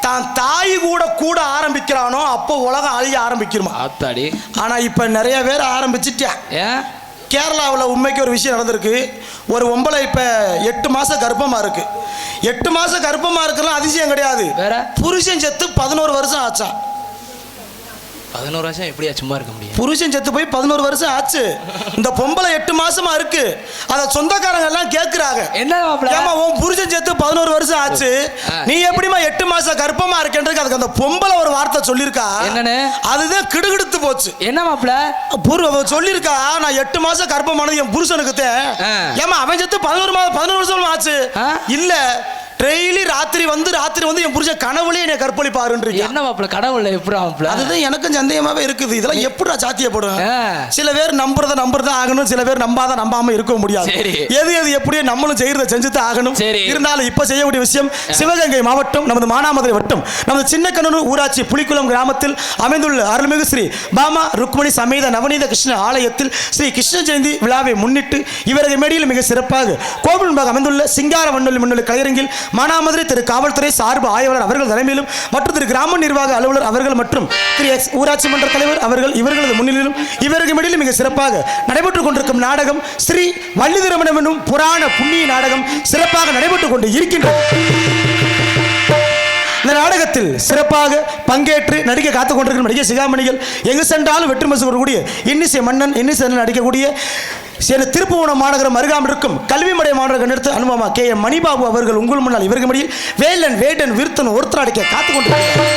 தான் தாய் கூட ஆரம்பிக்கிறானோ அப்போ உலகம் அழிய ஆரம்பிக்கிறோமா. ஆத்தாடி. ஆனால் இப்போ நிறைய பேர் ஆரம்பிச்சிட்டியா. கேரளாவில் உண்மைக்கு ஒரு விஷயம் நடந்திருக்கு. ஒரு பொம்பளை இப்போ 8 மாதம் கர்ப்பமாக இருக்கு. 8 மாதம் கர்ப்பமாக இருக்கலாம் அதிசயம் கிடையாது. வேற புருஷன் செத்து 11 வருஷம் ஆச்சா. 11 வருஷம் எப்படியா சும்மா இருக்க முடியும்? புருஷன் செத்து போய் 11 வருஷம் ஆச்சு. இந்த பொம்பளை 8 மாசமா இருக்கு. அத சொந்தக்காரங்க எல்லாம் கேக்குறாங்க. என்ன மாப்ள? ஏமா உன் புருஷன் செத்து 11 வருஷம் ஆச்சு, நீ எப்படிமா 8 மாசம் கர்ப்பமா இருக்கேன்றதுக்கு அதுக்கு அந்த பொம்பளை ஒரு வார்த்தை சொல்லிருக்கா. என்னன்னு? அதுதான் கிடுகிடுத்து போச்சு. என்ன மாப்ள? சொல்லிருக்கா, நான் 8 மாசம் கர்ப்பமானது என் புருஷனுக்கு தான். ஏமா அவன் செத்து 11 வருஷம் ஆச்சு. இல்ல டெய்லி ராத்திரி வந்து என் புருஷன் கனவுல என்னை கற்பழிப்பாருன்றீங்க. என்ன மாப்ள கடவுள்ல எப்படி மாப்ள? அதுதான் எனக்கும் சந்தேகமாவே இருக்குது. இதெல்லாம் எப்படிடா சாத்தியப்படும்? சில பேர் நம்புறத ஆகணும், சில பேர் நம்பாம இருக்க முடியாது. எது எப்படியே நம்மளும் செய்யறத செஞ்சுதான் ஆகணும். இருந்தாலும் இப்ப செய்யக்கூடிய விஷயம் சிவகங்கை மாவட்டம் நமது மானாமதுரை வட்டம் நமது சின்னக்கண்ணூர் ஊராட்சி புலிக்குளம் கிராமத்தில் அமைந்துள்ள அருள்மிகு ஸ்ரீ பாமா ருக்மணி சமேத நவநீத கிருஷ்ண ஆலயத்தில் ஸ்ரீ கிருஷ்ண ஜெயந்தி விழாவை முன்னிட்டு இவரது மேடையில் மிக சிறப்பாக கோவில் முன்பாக அமைந்துள்ள சிங்கார மண்டல கலையரங்கில் மானாமதுரை திரு காவல்துறை சார்பு ஆய்வாளர் அவர்கள் தலைமையிலும் மற்றும் திரு கிராம நிர்வாக அலுவலர் அவர்கள் மற்றும் திரு ஊராட்சி மன்ற தலைவர் அவர்கள் இவர்களது முன்னிலையிலும் இவருக்கு இடையில் மிக சிறப்பாக நடைபெற்றுக் கொண்டிருக்கும் நாடகம் ஸ்ரீ வள்ளி திருமணம் என்னும் புராண புண்ணிய நாடகம் சிறப்பாக நடைபெற்றுக் கொண்டு இருக்கின்றது. இந்த நாடகத்தில் சிறப்பாக பங்கேற்று நடிக்க காத்துக் கொண்டிருக்கும் நடிகை சிகாமணிகள் எங்கு சென்றாலும் வெற்றி மசு கூடிய இன்னிசை மன்னன் நடிக்கக்கூடிய திருப்புவனம் மாநகரம் அருகாமல் இருக்கும் கல்விமடை மாநகரம் எடுத்து அனுபவமா கே எம் மணிபாபு அவர்கள் உங்கள் முன்னால் இவருக்கு மடியில் வேடன் விருத்தன் ஒருத்தர் அடிக்க காத்துக் கொண்டிருக்கிறார்.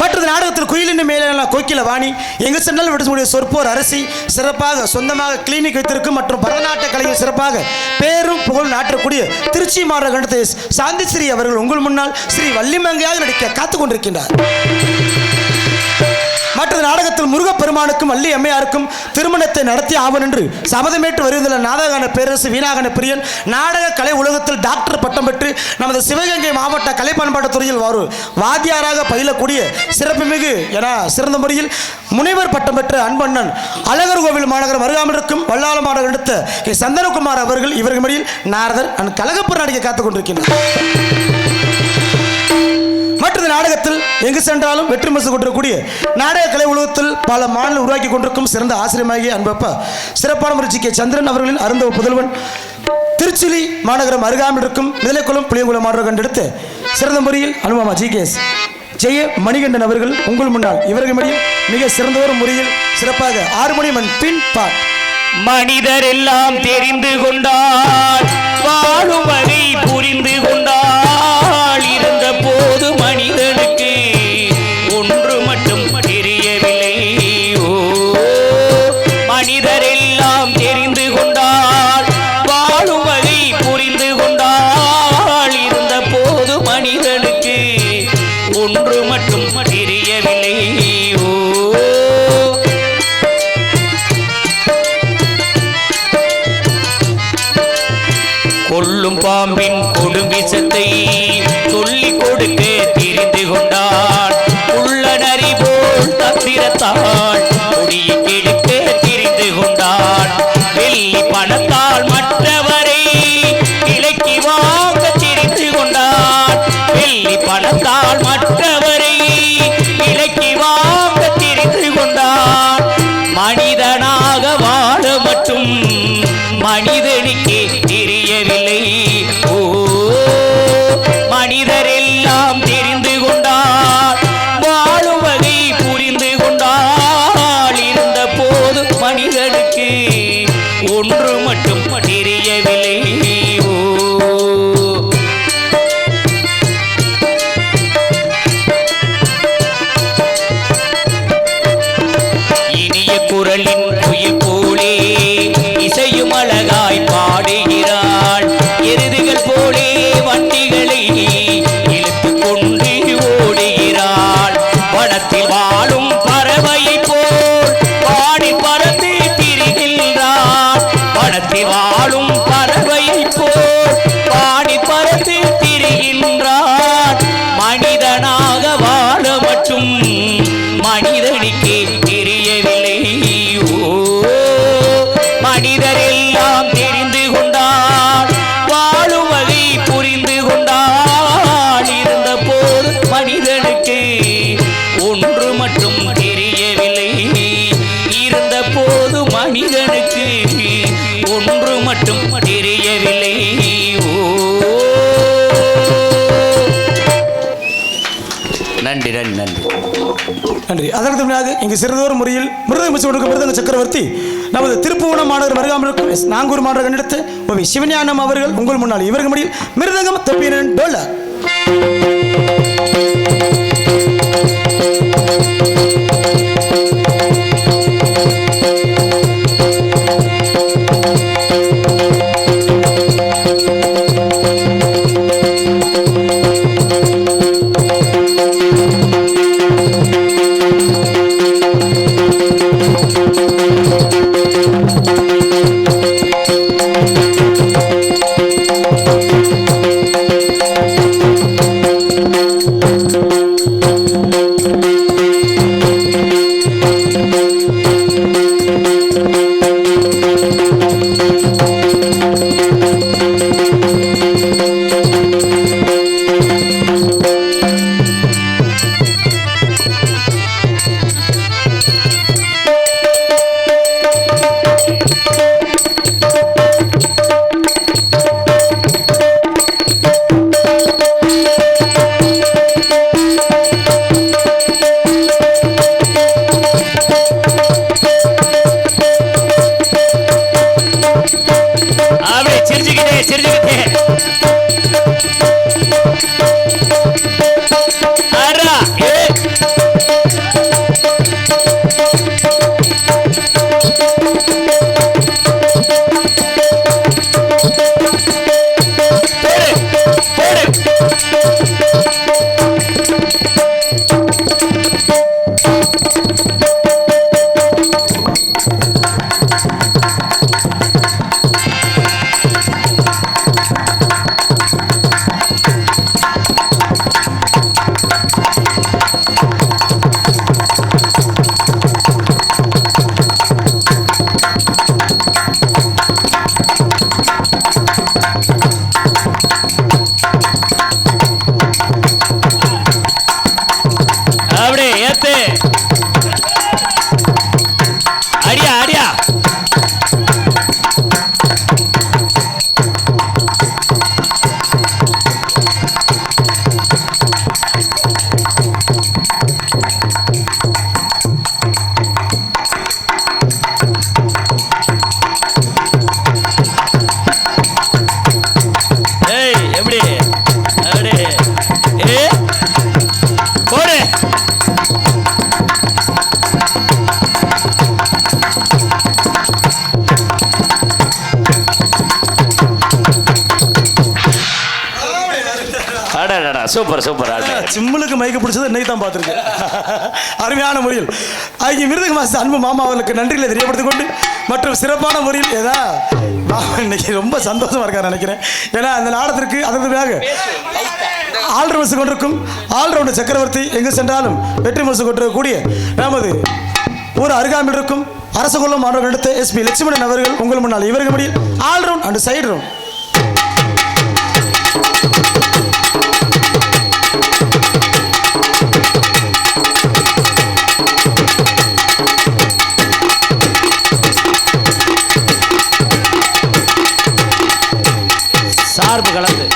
மற்றது நாடகத்தில் குயிலின் மேலான கோக்கில வாணி எங்கு சென்றாலும் விடுக்கூடிய சொற்போர் அரசி சிறப்பாக சொந்தமாக கிளினிக் வைத்திருக்கும் மற்றும் பரதநாட்டிய கலையில் சிறப்பாக பேரும் புகழ் நாட்டக்கூடிய திருச்சி மாநகரத்தை சாந்தி ஸ்ரீ அவர்கள் உங்கள் முன்னால் ஸ்ரீ வள்ளிமங்கையாக நடிக்க காத்துக் கொண்டிருக்கின்றார். மற்றது நாடகத்தில் முருகப்பெருமானுக்கும் வள்ளி அம்மையாருக்கும் திருமணத்தை நடத்தி ஆவன் என்று சபதமேற்று வருவதில் நாடகான பேரரசு வீணாகன பிரியன் நாடக கலை உலகத்தில் டாக்டர் பட்டம் பெற்று நமது சிவகங்கை மாவட்ட கலை பண்பாட்டு துறையில் வாத்தியாராக பயிலக்கூடிய சிறப்புமிகு என சிறந்த முறையில் முனைவர் பட்டம் பெற்ற அன்பண்ணன் அழகர் கோவில் மாநகரம் அருகாமல் இருக்கும் வல்லாள மாநகரம் எடுத்த சந்தனகுமார் அவர்கள் இவர்கள் மடியில் நாரதர் கழகப்பர் நடிக்க காத்துக் கொண்டிருக்கின்றனர். மற்றது நாடகத்தில் எங்கு சென்றாலும் வெற்றி மசு கொண்டிருக்கக்கூடிய நாடக கலை உலகத்தில் பல மாநில உருவாக்கி கொண்டிருக்கும் சிறந்த ஆசிரியமாகிய அன்பப்பா சிறப்பான முயற்சி கே சந்திரன் அவர்களின் அருந்த புதல்வன் திருச்சிலி மாநகரம் அருகாமல் இருக்கும் நிலைக்குளம் புளியங்குளம் மாநகரம் கண்டெடுத்து சிறந்த முறையில் அனுபவமா ஜிகேஎஸ் ஜெய மணிகண்டன் அவர்கள் உங்கள் முன்னால் இவர்கள் மடியில் மிக சிறந்தவர் முறையில் சிறப்பாக 6 மணி மண் பின் பார் மனிதர் எல்லாம் தெரிந்து கொண்டார் வாழும் வகை புரிந்து கொண்டாள் இருந்த போது மனிதனுக்கு ஒன்று மட்டும் தெரியவில்லை. ஓ மனிதர் எல்லாம் தெரிந்து கொண்டார் வாழும் வகை புரிந்து கொண்டாள் இருந்த போது மனிதனுக்கு ஒன்று மட்டும் தெரியவில்லை. ஓ கொல்லும் பாம்பின் கொடும்பிசத்தை சொல்லிக் கொடுக்க தெரிந்து கொண்டான். உள்ள நரி போல் தந்திரத்தால் கொடியை கெடுக்க தெரிந்து கொண்டான். வெள்ளி பணத்தால் மற்றவரை விலைக்கு வாங்க தெரிந்து கொண்டான். வெள்ளி பணத்தால் மற்றவரை விலைக்கு வாங்க தெரிந்து கொண்டான். மனிதனாக வாழ மட்டும் மனிதனுக்கே தெரியவில்லை. ஓ மனிதர் எல்லாம் தெரிந்து கொண்டார் வாழும் வகை புரிந்து கொண்டால் இருந்த போது மனிதனுக்கு ஒன்று மட்டும் தெரியவில்லை. ஓ இனிய குரலின் உயிர் போலே இசையும் அழகாய் பாடுகிறாள். எருதுகள் போலே வண்டிகளை இழுத்து கொண்டு ஓடுகிறாள். வனத்தில் வாழும் பறவையை போல் பாடி பறந்து திரிகின்ற நன்றி. அதற்கு முன்னாக இங்கு சிறந்தோர் முறையில் மிருதங்க கொடுக்கும் மிருதங்க சக்கரவர்த்தி நமது திருப்புவனம் மாநகர் மருகாமலுக்கும் நாங்கூர் மாநகர் கண்டெடுத்து ஓவி சிவஞானம் அவர்கள் உங்கள் முன்னால் இவர்கள் முடியில் மிருதங்கம் தப்பினன் டோலா. Super super. சிம்முலுக்கு மைக்க பிடிச்சது இன்னைக்கு தான் பார்த்துருக்கேன். அருமையான முறையில் ஐயா மிருதங்க மாஸ்டர் அன்பு மாமா அவர்களுக்கு நன்றிகளை தெரியப்படுத்திக் கொண்டு மற்றும் சிறப்பான முறையில் ஏதா இன்னைக்கு ரொம்ப சந்தோஷமா இருக்காரு நினைக்கிறேன். ஏன்னா அந்த நாடத்திற்கு அதற்காக ஆல்ரவுண்ட்ஸ் கொண்டிருக்கும் ஆல்ரவுண்ட் சக்கரவர்த்தி எங்கு சென்றாலும் வெற்றி முரசு கொண்டிருக்கக்கூடிய நமது ஒரு அருகாமையில் இருக்கும் அரசகுலம் மாணவர்கள் எடுத்த எஸ்பி லட்சுமணன் அவர்கள் உங்கள் முன்னால் இவர்கள் முடியில் ஆல்ரவுண்ட் அண்ட் சைடு ரவுண்ட். சார்பு கலந்து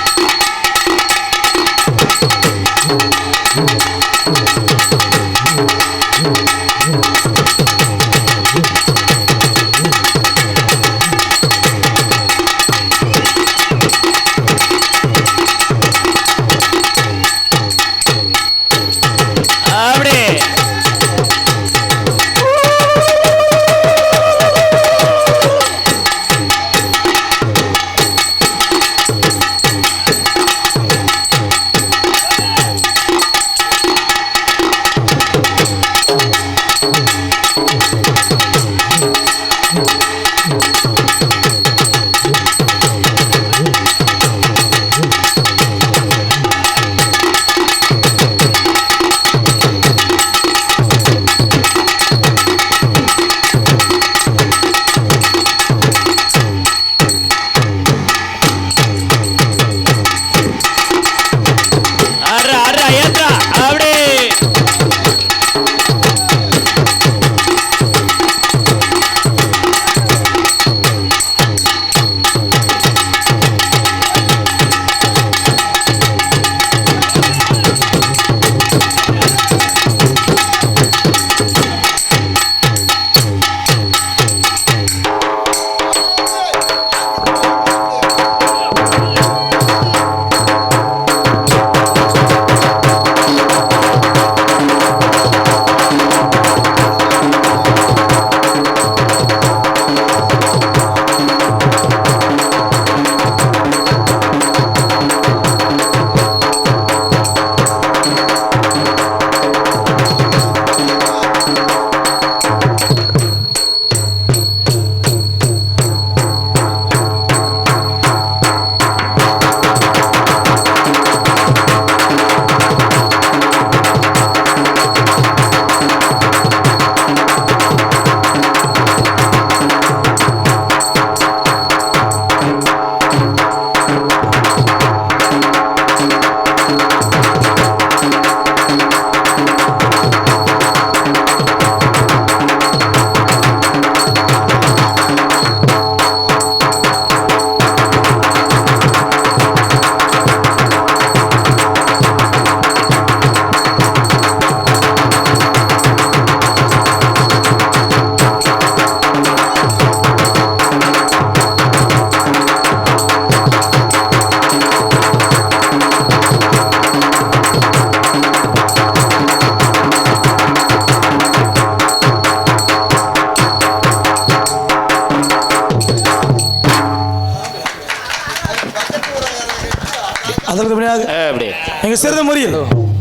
அதற்கு பின்னாக அப்படி எங்க சிறந்த முறையில்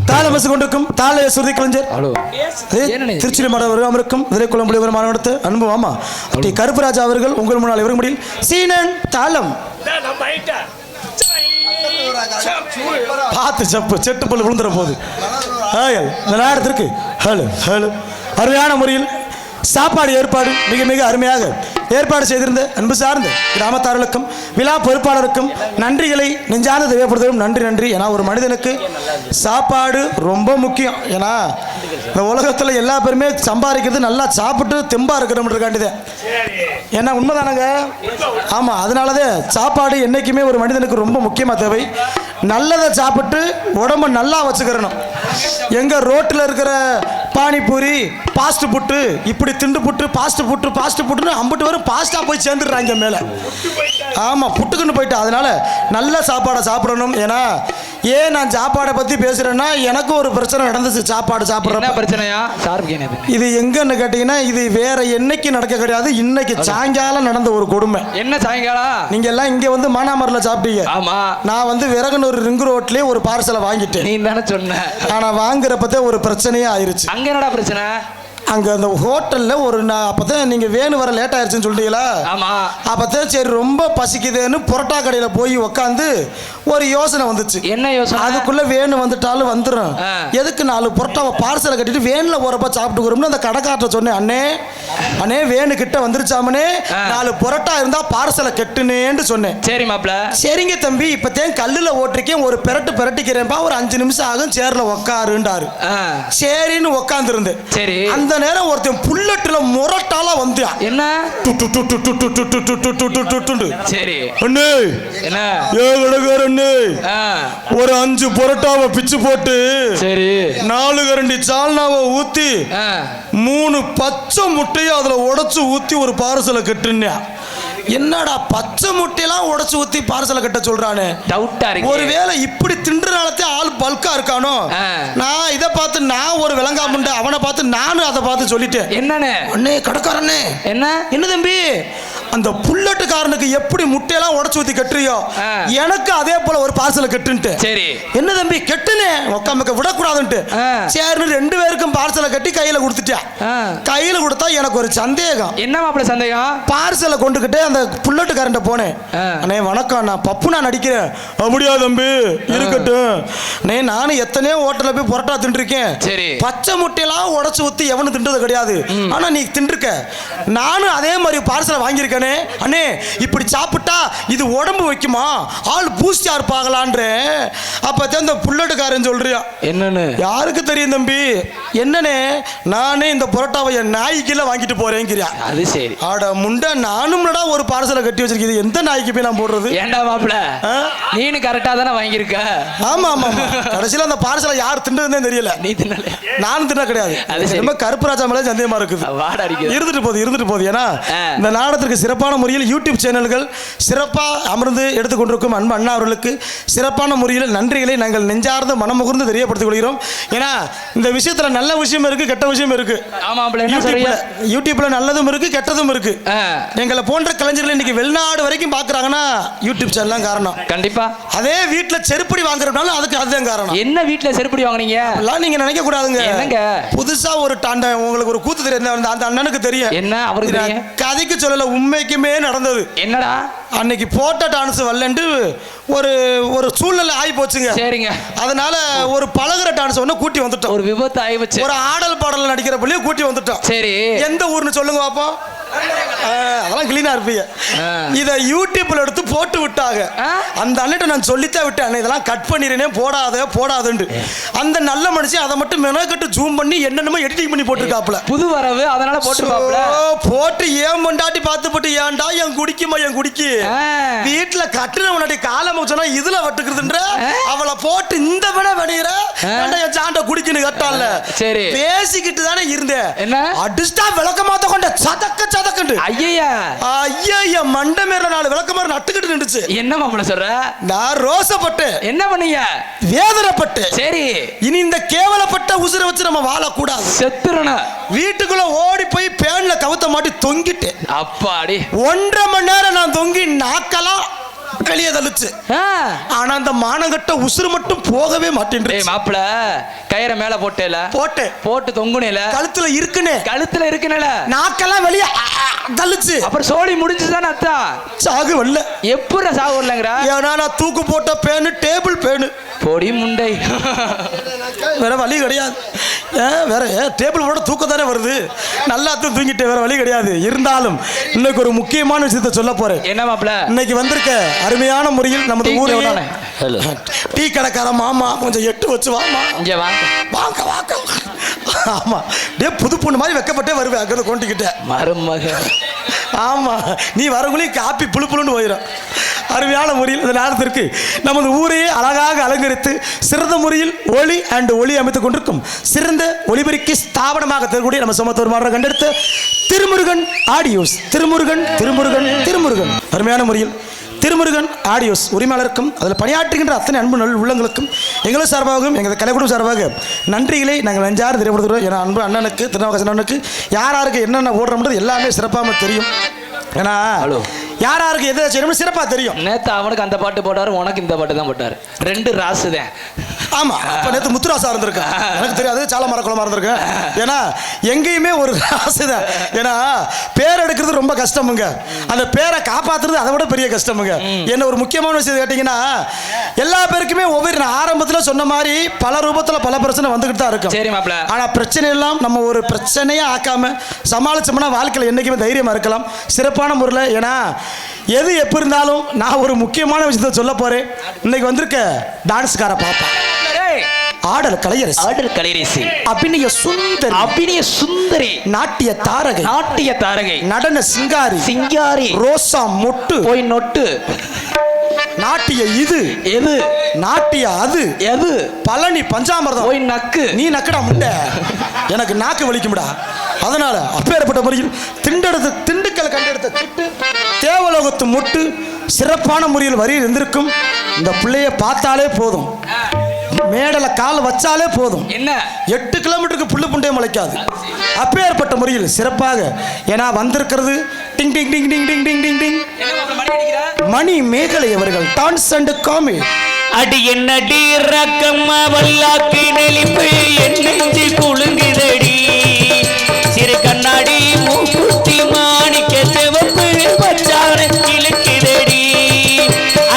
தாள பசு கொண்டிருக்கும் தாள சுருதி கலைஞர் திருச்சி மாணவர் அமருக்கும் விதைக்குளம் புலிவரம் மாணவர்த்து அன்பு ஆமா டி கருப்பராஜா அவர்கள் உங்கள் முன்னால் இவருக்கு முடியும் சீனன் தாளம் பார்த்து செப்பு செட்டு புல் விழுந்துற போது இந்த நேரத்திற்கு ஹலோ ஹலோ அருமையான முறையில் சாப்பாடு ஏற்பாடு மிக மிக அருமையாக ஏற்பாடு செய்திருந்த அன்பு சார்ந்த கிராமத்தார்களுக்கும் விழா பொறுப்பாளருக்கும் நன்றிகளை நெஞ்சார்ந்து தெரியப்படுத்தும் நன்றி. ஏன்னா ஒரு மனிதனுக்கு சாப்பாடு ரொம்ப முக்கியம். ஏன்னா இந்த உலகத்தில் எல்லா பேருமே சம்பாதிக்கிறது நல்லா சாப்பிட்டு தெம்பா இருக்கிறோம்ன்றக்காண்டிதான். ஏன்னா உண்மைதானங்க? ஆமாம், அதனாலதான் சாப்பாடு என்றைக்குமே ஒரு மனிதனுக்கு ரொம்ப முக்கியமாக தேவை. நல்லதை சாப்பிட்டு உடம்பை நல்லா வச்சுக்கிறணும். எங்க ரோட்டில் இருக்கிற பானிபூரி பாஸ்ட் புட்டு இப்படி திண்டு புட்டு பாஸ்ட் புட்டுன்னு அம்பிட்டு வரும் பாஸ்டா போய் சேர்ந்துடுறாங்க மேலே. ஆமாம், புட்டுக்குன்னு போயிட்டு. அதனால நல்ல சாப்பாடை சாப்பிடணும். ஏன்னா ஏன் நான் சாப்பாடை பற்றி பேசுகிறேன்னா எனக்கு ஒரு பிரச்சனை நடந்துச்சு. சாப்பாடு சாப்பிட்ற பிரச்சனையா சார்? இது எங்கன்னு கேட்டிங்கன்னா இது வேற என்னைக்கு நடக்க கிடையாது. இன்னைக்கு சாயங்காலம் நடந்த ஒரு கொடுமை. என்ன சாயங்காலம்? நீங்க எல்லாம் இங்க வந்து மானாமரில் சாப்பிட்டீங்க. ஆமா, நான் வந்து விறகுனூர் ரிங் ரோட்லயே ஒரு பார்சலை வாங்கிட்டேன். நீ தானே சொன்ன. ஆனா வாங்குறப்பதே ஒரு பிரச்சனையே ஆயிருச்சு. அங்க என்னடா பிரச்சனை? அங்கே அந்த ஹோட்டலில் ஒரு அப்போதான் நீங்கள் வேணு வர லேட் ஆயிடுச்சுன்னு சொல்லிட்டீங்களா? ஆமாம். அப்போதான் சரி ரொம்ப பசிக்குதுன்னு புரோட்டா கடையில் போய் உக்காந்து ஒரு யோசனை வந்துச்சு. என்ன யோசனை? அதுக்குள்ளே வேணு வந்துட்டாலும் வந்துடும், எதுக்கு 4 புரோட்டாவை பார்சலை கட்டிட்டு வேனில் போகிறப்ப சாப்பிட்டுக்கிறோம்னு அந்த கடைக்காரத்தை சொன்னேன். அண்ணே வேணு கிட்ட வந்துருச்சாமனே, 4 புரோட்டா இருந்தால் பார்சலை கெட்டுனேன்னு சொன்னேன். சரி மாப்பிள்ள. சரிங்க தம்பி, இப்போதான் கல்லில் ஓட்டிருக்கேன், ஒரு பிரட்டிக்கிறேன்ப்பா, ஒரு 5 நிமிஷம் ஆகும், சேரில் உக்காருண்டாரு. சரின்னு உக்காந்துருந்தேன். சரி, அந்த நேரம் ஒருத்தன் புல்லட்டுல முரட்டால வந்தான். என்ன? சரி அண்ணே, என்ன ஏகடகரண்ணே, ஒரு 5 புரோட்டாவை பிச்சு போட்டு, சரி 4 கரண்டி சால்னாவை ஊத்தி 3 பச்சை முட்டையை அதுல உடைச்சு ஊத்தி ஒரு பார்சலை கட்டுனேன். என்னடா பச்சை முட்டையெல்லாம் உடைச்சு ஊத்தி பார்சலை கட்ட சொல்றானே, டவுட்டா இருக்கு. ஒருவேளை இப்படி தின்றனாலத்தே ஆள் பல்கா இருக்கானோ? நான் இதை பார்த்து நான் ஒரு விலங்கா முண்டை, அவனை பார்த்து நானும் அதை பார்த்து சொல்லிட்டேன். என்னன்னு? அண்ணே கடைக்காரண்ணே, என்ன தம்பி, அந்த புல்லட்டுக்காரனுக்கு எப்படி முட்டையெல்லாம் உடைச்சு ஊத்தி கட்டுறியோ எனக்கு அதே போல ஒரு பார்சலை கட்டுன்ட்டு. சரி என்ன தம்பி கெட்டுனே, உட்காமக்க விடக்கூடாதுன்ட்டு சரின்னு 2 பேருக்கும் பார்சலை கட்டி கையில கொடுத்துட்டேன். கையில கொடுத்தா எனக்கு ஒரு சந்தேகம். என்ன மாப்பிள்ள சந்தேகம்? பார்சலை கொண்டுகிட்டே அந்த புல்லட்டுக்காரன்ட்ட போனேன். அண்ணே வணக்கம், நான் பப்பு நான் நடிக்கிறேன். அப்படியா தம்பி, இருக்கட்டும். நானும் எத்தனையோ ஹோட்டல்ல போய் புரோட்டா தின்றுருக்கேன். சரி, பச்சை முட்டையெல்லாம் உடைச்சு ஊத்தி எவனும் தின்றது கிடையாது. ஆனா நீ தின்றுக்க, நானும் அதே மாதிரி பார்சலை வாங்கியிருக்கேன். அண்ணே இப்படி சாப்பிட்டா இது உடம்பு வைக்குமா, ஆள் பூஸ்டியா இருப்பாங்களான்ற. அப்ப இந்த புல்லட்டுக்காரன் சொல்றியா? என்னன்னு யாருக்கு தெரியும் தம்பி? என்னன்னு நானே இந்த புரோட்டாவை என் நாய்க்குல வாங்கிட்டு போறேங்கிறியா? அது சரி. ஆட முண்டை, நானும் ஒரு பார்சலை கட்டி வச்சிருக்கேன், எந்த நாய்க்கு போய் நான் போடுறது? ஏண்டா மாப்பிள்ள, நீனு கரெக்டா தானே வாங்கியிருக்க? ஆமா ஆமா, கடைசியில அந்த பார்சலை யார் தின்றதுன்னே தெரியல. நீ தின்னல, நானும் தின்ன கிடையாது. ரொம்ப கருப்பராஜா மேலே சந்தேகமா இருக்குது. இருந்துட்டு போகுது. ஏன்னா இந்த நாடகத்திற்கு சிறப்பான முறையில் யூடியூப் சேனல்கள் சிறப்பாக அமர்ந்து எடுத்துக்கொண்டிருக்கும் அன்பு அண்ணா அவர்களுக்கு சிறப்பான முறையில் நன்றிகளை நாங்கள் நெஞ்சார்ந்த மனமுகர்ந்து தெரியப்படுத்திக் கொள்கிறோம். ஏன்னா இந்த விஷயத்துல நல்ல விஷயம் இருக்கு, கெட்ட விஷயம் இருக்கு. யூடியூப்ல நல்லதும் இருக்கு, கெட்டதும் இருக்கு. எங்களை போன்ற கலைஞர்கள் இன்னைக்கு வெளிநாடு வரைக்கும் பாக்குறாங்கன்னா யூடியூப் சேனல் தான் காரணம். கண்டிப்பா. அதே வீட்டுல செருப்படி வாங்குறதுனால அதுக்கு அதுதான் காரணம். என்ன வீட்டுல செருப்படி வாங்குனீங்க நீங்க நினைக்க கூடாதுங்க. புதுசா ஒரு உங்களுக்கு ஒரு கூத்து தெரியும், அந்த அண்ணனுக்கு தெரியும். என்ன அவருக்கு கதைக்கு சொல்லல, உண்மைக்குமே நடந்தது. என்னடா அன்னைக்கு போட்ட டான்ஸ் வரலன்ட்டு ஒரு சூழ்நிலை ஆகி போச்சுங்க. சரிங்க, அதனால ஒரு பழகுற டான்ஸ் ஒன்று கூட்டி வந்துட்டோம். ஒரு விபத்து ஆகி போச்சு. ஒரு ஆடல் பாடல் நடிக்கிற பிள்ளைய கூட்டி வந்துட்டோம். சரி, எந்த ஊர்னு சொல்லுங்க பாப்பா. அதெல்லாம் கிளீனா இருப்பீங்க. இத யூடியூப்ல எடுத்து போட்டு விட்டாங்க. அந்த அண்ணன் நான் சொல்லித்தான் விட்டேன், இதெல்லாம் கட் பண்ணிருனே, போடாதுன்னு. அந்த நல்ல மனுஷன் அதை மட்டும் மெனக்கட்டு ஜூம் பண்ணி என்னென்னமோ எடிட்டிங் பண்ணி போட்டுருக்காப்ல. புது வரவு, அதனால போட்டு ஏன் மண்டாட்டி பார்த்து போட்டு, ஏன்டா என் குடிக்குமா என் குடிக்கு வீட்டுல கட்டுன முன்னாடி காலம் சொன்னா இதுல வட்டுக்குதுன்ற அவளை போட்டு இந்த விட வணிகிற என் சாண்ட குடிக்குன்னு கட்டால. சரி, பேசிக்கிட்டு தானே இருந்தேன். என்ன அடிஸ்டா விளக்கமாத்த கொண்ட சதக்க ஐயா மண்ட மேல 4 விளக்கமாறு நட்டுக்கிட்டு நின்றுச்சு. என்ன மாப்பிள்ள சொல்ற? நான் ரோசப்பட்டு என்ன பண்ணீங்க? வேதனைப்பட்டு. சரி, இனி இந்த கேவலப்பட்ட உசுரை வச்சு நம்ம வாழக்கூடாது, செத்துறணும். வீட்டுக்குள்ள ஓடி போய் பேன்ல கவுத்த மாட்டி தொங்கிட்டு, அப்பாடி 1.5 மணி நேரம் நான் தொங்கி நாக்கலாம் வெளியே தள்ளுச்சு. ஆ. ஆனா அந்த மானங்கட்ட உசுறு மட்டும் போகவே மாட்டேன். மாப்பிள கயிறை மேல போட்டேல போட்டு தொங்குனேல கழுத்துல இருக்குனே நாக்கெல்லாம் வெளியே தள்ளுச்சு. அப்புறம் சோழி முடிஞ்சுதானே அத்தா சாகு வரல. எப்படா சாகு வரலங்கற? ஏன்னா நான் தூக்கு போட்ட பேனு டேபிள் பேனு பொடி முண்டை. வேற வழி கிடையாது. வேற டேபிள் போட தூக்கம் தானே வருது. நல்லா தூங்கிட்டு வேற வழி கிடையாது. இருந்தாலும் இன்னைக்கு ஒரு முக்கியமான விஷயத்த சொல்ல போறேன். என்ன மாப்பிள? இன்னைக்கு வந்திருக்க அருமையான முறையில் நமது ஊரில் டீ கடைக்கார மாமா கொஞ்சம் எட்டு வச்சு வாமா. இங்க வாங்க வாங்க வாங்க. ஆமா டே புது பொண்ணு மாதிரி வெக்கப்பட்டே வருவேன் அங்கே கொண்டிக்கிட்ட மருமக. ஆமா நீ வரக்குள்ளேயும் காப்பி புழு புழுன்னு போயிடும். அருமையான முறையில் இந்த நேரத்திற்கு நமது ஊரையே அழகாக அலங்கரித்து சிறந்த முறையில் ஒளி அமைத்துக் கொண்டிருக்கும் சிறந்த ஒளிபெருக்கி ஸ்தாபனமாக தரக்கூடிய நம்ம சமத்துவ மாற்ற கண்டெடுத்த திருமுருகன் ஆடியோஸ். திருமுருகன் அருமையான முறையில் திருமுருகன் ஆடியோஸ் உரிமையாளருக்கும் அதில் பணியாற்றுகின்ற அத்தனை அன்பு நல் உள்ளங்களுக்கும் எங்களும் சார்பாகவும் எங்கள் கலைக்குழும் சார்பாக நன்றிகளை நாங்கள் நெஞ்சாறு தெரியப்படுத்துகிறோம். ஏன்னா அன்பு அண்ணனுக்கு திருநாவுக்கரசு அண்ணனுக்கு யாருக்கு என்னென்ன ஓடுறோம்ன்றது எல்லாமே சிறப்பாக தெரியும். ஏன்னா யாருக்கு எதை செய்யணும்னு சிறப்பாக தெரியும். நேற்று அவனுக்கு அந்த பாட்டு போட்டாரு, உனக்கு இந்த பாட்டு தான் போட்டாரு. ரெண்டு ராசு தான். ஆமா அப்ப நேற்று முத்துராசா இருந்திருக்கேன். எனக்கு தெரியாது சாலமர குளமா இருந்திருக்கேன். ஏன்னா எங்கேயுமே ஒரு ராசு தான். ஏன்னா பேர் எடுக்கிறது ரொம்ப கஷ்டமுங்க. அந்த பேரை காப்பாத்துறது அதை விட பெரிய கஷ்டமுங்க. என்ன ஒரு முக்கியமான விஷயம் கேட்டீங்கன்னா எல்லா பேருக்குமே ஒவ்வொரு ஆரம்பத்தில் சொன்ன மாதிரி பல ரூபத்தில் பல பிரச்சனை வந்துகிட்டு தான் இருக்கும். சரி மாப்பிள. ஆனா பிரச்சனை எல்லாம் நம்ம ஒரு பிரச்சனையே ஆக்காம சமாளிச்சோம்னா வாழ்க்கையில் என்னைக்குமே தைரியமா இருக்கலாம் சிறப்பான முறையில். ஏன்னா எது எப்ப இருந்தாலும் நான் ஒரு முக்கியமான விஷயத்த சொல்ல போறேன். இன்னைக்கு வந்திருக்க டான்ஸ்கார பாப்பா, ஆடல் கலையரசி, அபிநய சுந்தரி, நாட்டிய தாரகை, நடன சிங்காரி, ரோசா மொட்டு, போய் நொட்டு, நாட்டிய எது நாட்டிய அது பழனி பஞ்சாமிர்தம், போய் நக்கு, நீ நக்கடா முண்ட, எனக்கு நாக்கு வலிக்கும்டா. அதனால அப்பேற்பட்ட முறையில் திண்டுக்கல் கண்டெடுத்த திட்டு தேவலோகத்து முட்டு சிறப்பான முறையில் வரியில் இருந்திருக்கும். இந்த பிள்ளைய பார்த்தாலே போதும், மேடல கால் வச்சாலே போதும், என்ன 8 கிலோமீட்டருக்கு புல்லு புண்டே முளைக்காது. அப்பேற்பட்ட முறையில் சிறப்பாக ஏன்னா வந்திருக்கிறது டிங் டிங் டிங் டிங் டிங் டிங் டிங் டிங் மணி மேகலை அவர்கள் டான்ஸ் அண்ட் காமெடி. அடி என்னடி ரக்கம்மா வல்லாக்கி நெளிப்பு என் நெஞ்சு குலுங்குதடி, சிறு கண்ணாடி மூக்குத்தி மாணிக்க சிவப்பு வச்சான இழுக்குதடி.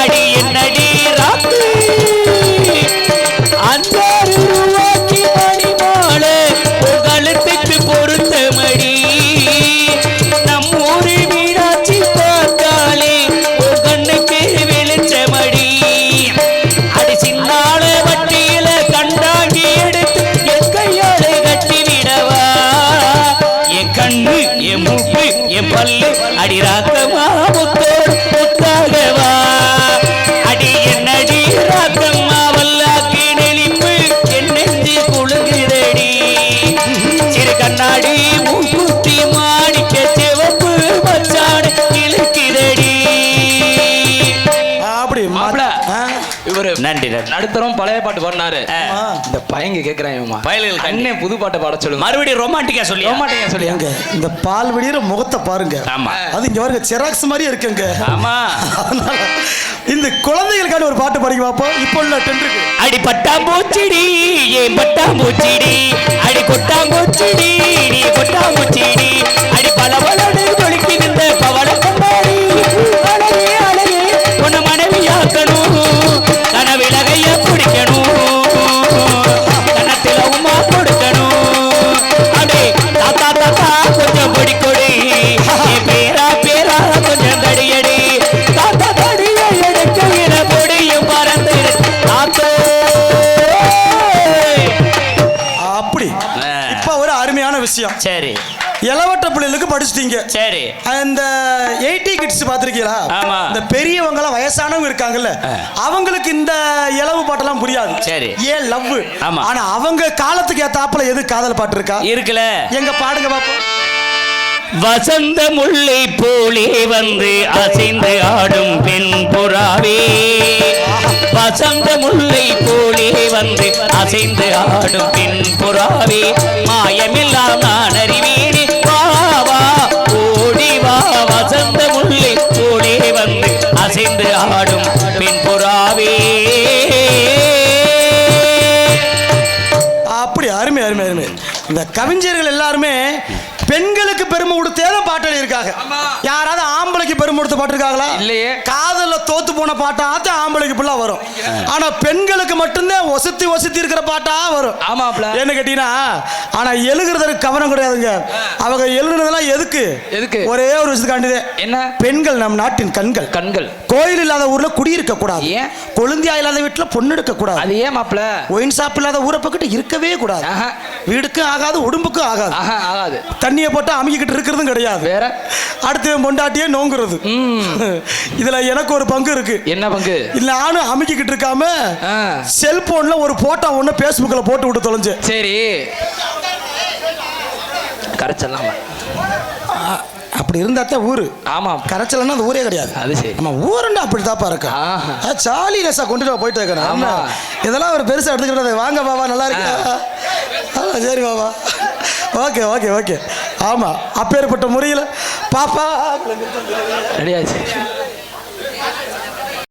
அடி என்னடி ராத்து அஞ்சாறு ரூபாய்க்கு மணி மாலை கழுத்துக்கு பொறுத்த மடி, நம்மூரு மீனாட்சி பார்த்தாலே கண்ணுக்கு வெளிச்ச மடி. அடி சின்னால வட்டியில கண்டாங்கி எடுத்து என் கையால கட்டி விடவா, என் கண்ணு என் மூக்கு என் பல்லு அடி ராக்கமா முத்தோடு முத்தாகவா. அடி என்னடி ராக்கம்மா வல்லாக்கி நெளிப்பு என் நெஞ்சு குலுங்குதடி, சிறு கண்ணாடி மூக்குத்தி மாணிக்க சிவப்பு மச்சான இழுக்குதடி. அப்படி மாப்பிள இவரு நன்றி நடுத்தரம் பழைய பாட்டு பாடினாரு. இந்த பையங்க கேக்குறாங்க பயல்கள் அண்ணே புது பாட்டை பாட சொல்லுங்க. மறுபடியும் ரொமான்டிக்கா சொல்லி அங்க இந்த பால் வெடிக்கிற முகத்தை பாருங்க. ஆமா அது இங்க பாருங்க செராக்ஸ் மாதிரியே இருக்குங்க. ஆமா இந்த குழந்தைகளுக்கான ஒரு பாட்டு பாடிக்க பாப்போம். இப்போ உள்ள டென்ட்ருக்கு அடி பட்டாம்பூச்சிடி ஏன் பட்டாம்பூச்சிடி, அடி கொட்டாம்பூச்சிடி நீ கொட்டாம்பூச்சிடி, அடி பலவளடு தொழுக்கி நின்ற பவள கம்பாடி, அழகே அழகே உன்னை மனைவியாக்கணும், கனவிலகைய பிடிக்கணும், கணத்துல உமா கொடுக்கணும். அடே தாத்தா தாத்தா கொஞ்சம் பொடி கொடி, பேரா பேரா கொஞ்சம் தடியடி, தாத்தா தடிய எடுக்கையில பொடியும் பறந்து தாத்தோ. அப்படி இப்ப ஒரு அருமையான விஷயம். சரி இளவட்ட பிள்ளைகளுக்கு படிச்சிட்டீங்க. சரி அந்த 80 கிட்ஸ் பாத்திருக்கீங்களா? ஆமா. இந்த பெரியவங்க எல்லாம் வயசானவங்க இருக்காங்கல்ல, அவங்களுக்கு இந்த இளவு பாட்டெல்லாம் புரியாது. சரி ஏன் லவ். ஆமா. ஆனா அவங்க காலத்துக்கு ஏத்தாப்புல எது காதல் பாட்டு இருக்கா இருக்குல, எங்க பாடுங்க பாப்போம். வசந்த முல்லை போலே வந்து அசைந்து ஆடும் பெண் புறாவே, வசந்த முல்லை போலே வந்து அசைந்து ஆடும் பெண் புறாவே, மாயமில்லாம் நான் அறிவேனே வா வா ஓடி வா, வசந்த முல்லை போலே வந்து அசைந்து ஆடும் கவிஞர்கள் எல்லாருமே பெண்களுக்கு பெருமை கொடுத்தே தான் பாட்டு எழுதியிருக்காங்க. யாராவது ஆம்பளைக்கு பெருமை கொடுத்த பாட்டு இருக்காங்களா? இல்லையே. காதல்ல தோத்து போன பாட்டாத்த ஆம்பளைக்கு ஃபுல்லா வரும். ஆனா பெண்களுக்கு மட்டும்தான் ஒசத்தி இருக்கிற பாட்டா வரும். ஆமாப்ல. என்ன கேட்டீங்கன்னா, ஆனா எழுதுறதுக்கு கவனம் கிடையாதுங்க. அவங்க எழுதுனதெல்லாம் எதுக்கு? ஒரே ஒரு விஷயத்துக்காண்டிதே. என்ன? பெண்கள் நம் நாட்டின் கண்கள். கோயில் இல்லாத ஊர்ல குடியிருக்க கூடாது. ஏன்? கொழுந்தியா இல்லாத வீட்டுல பொண்ணு எடுக்க கூடாது. அது ஏன் மாப்ள? ஒயின் ஷாப் இல்லாத ஊரை பக்கத்து இருக்கவே கூடாது. வீடுக்கும் ஆகாது, உடம்புக்கும் ஆகாது. ஆகாது. தண்ணியை போட்டு அமுக்கிக்கிட்டு இருக்கிறதும் கிடையாது. வேற அடுத்து பொண்டாட்டியே நோங்குறது. இதுல எனக்கு ஒரு பங்கு இருக்கு. என்ன பங்கு? இல்ல, நானும் அமுக்கிக்கிட்டு இருக்காம செல்போன்ல ஒரு போட்டோ ஒண்ணு பேஸ்புக்ல போட்டு விட்டு தொலைஞ்சேன். சரி, கரைச்சலாமா? அப்படி இருந்தா தான் ஊரு. ஆமா, கரைச்சலன்னா அது ஊரே கிடையாது. அது சரி. நம்ம ஊருன்னா அப்படி தாப்பா இருக்கா. சாலினஸா கொண்டு போயிட்டு இருக்கணும். ஆமா, இதெல்லாம் ஒரு பெருசா எடுத்துக்கிட்டது. வாங்க பாபா, நல்லா இருக்கா? சரி பாபா, ஓகே ஓகே ஓகே. ஆமா, அப்பேற்பட்ட முறையில் பாப்பா ரெடியாச்சு.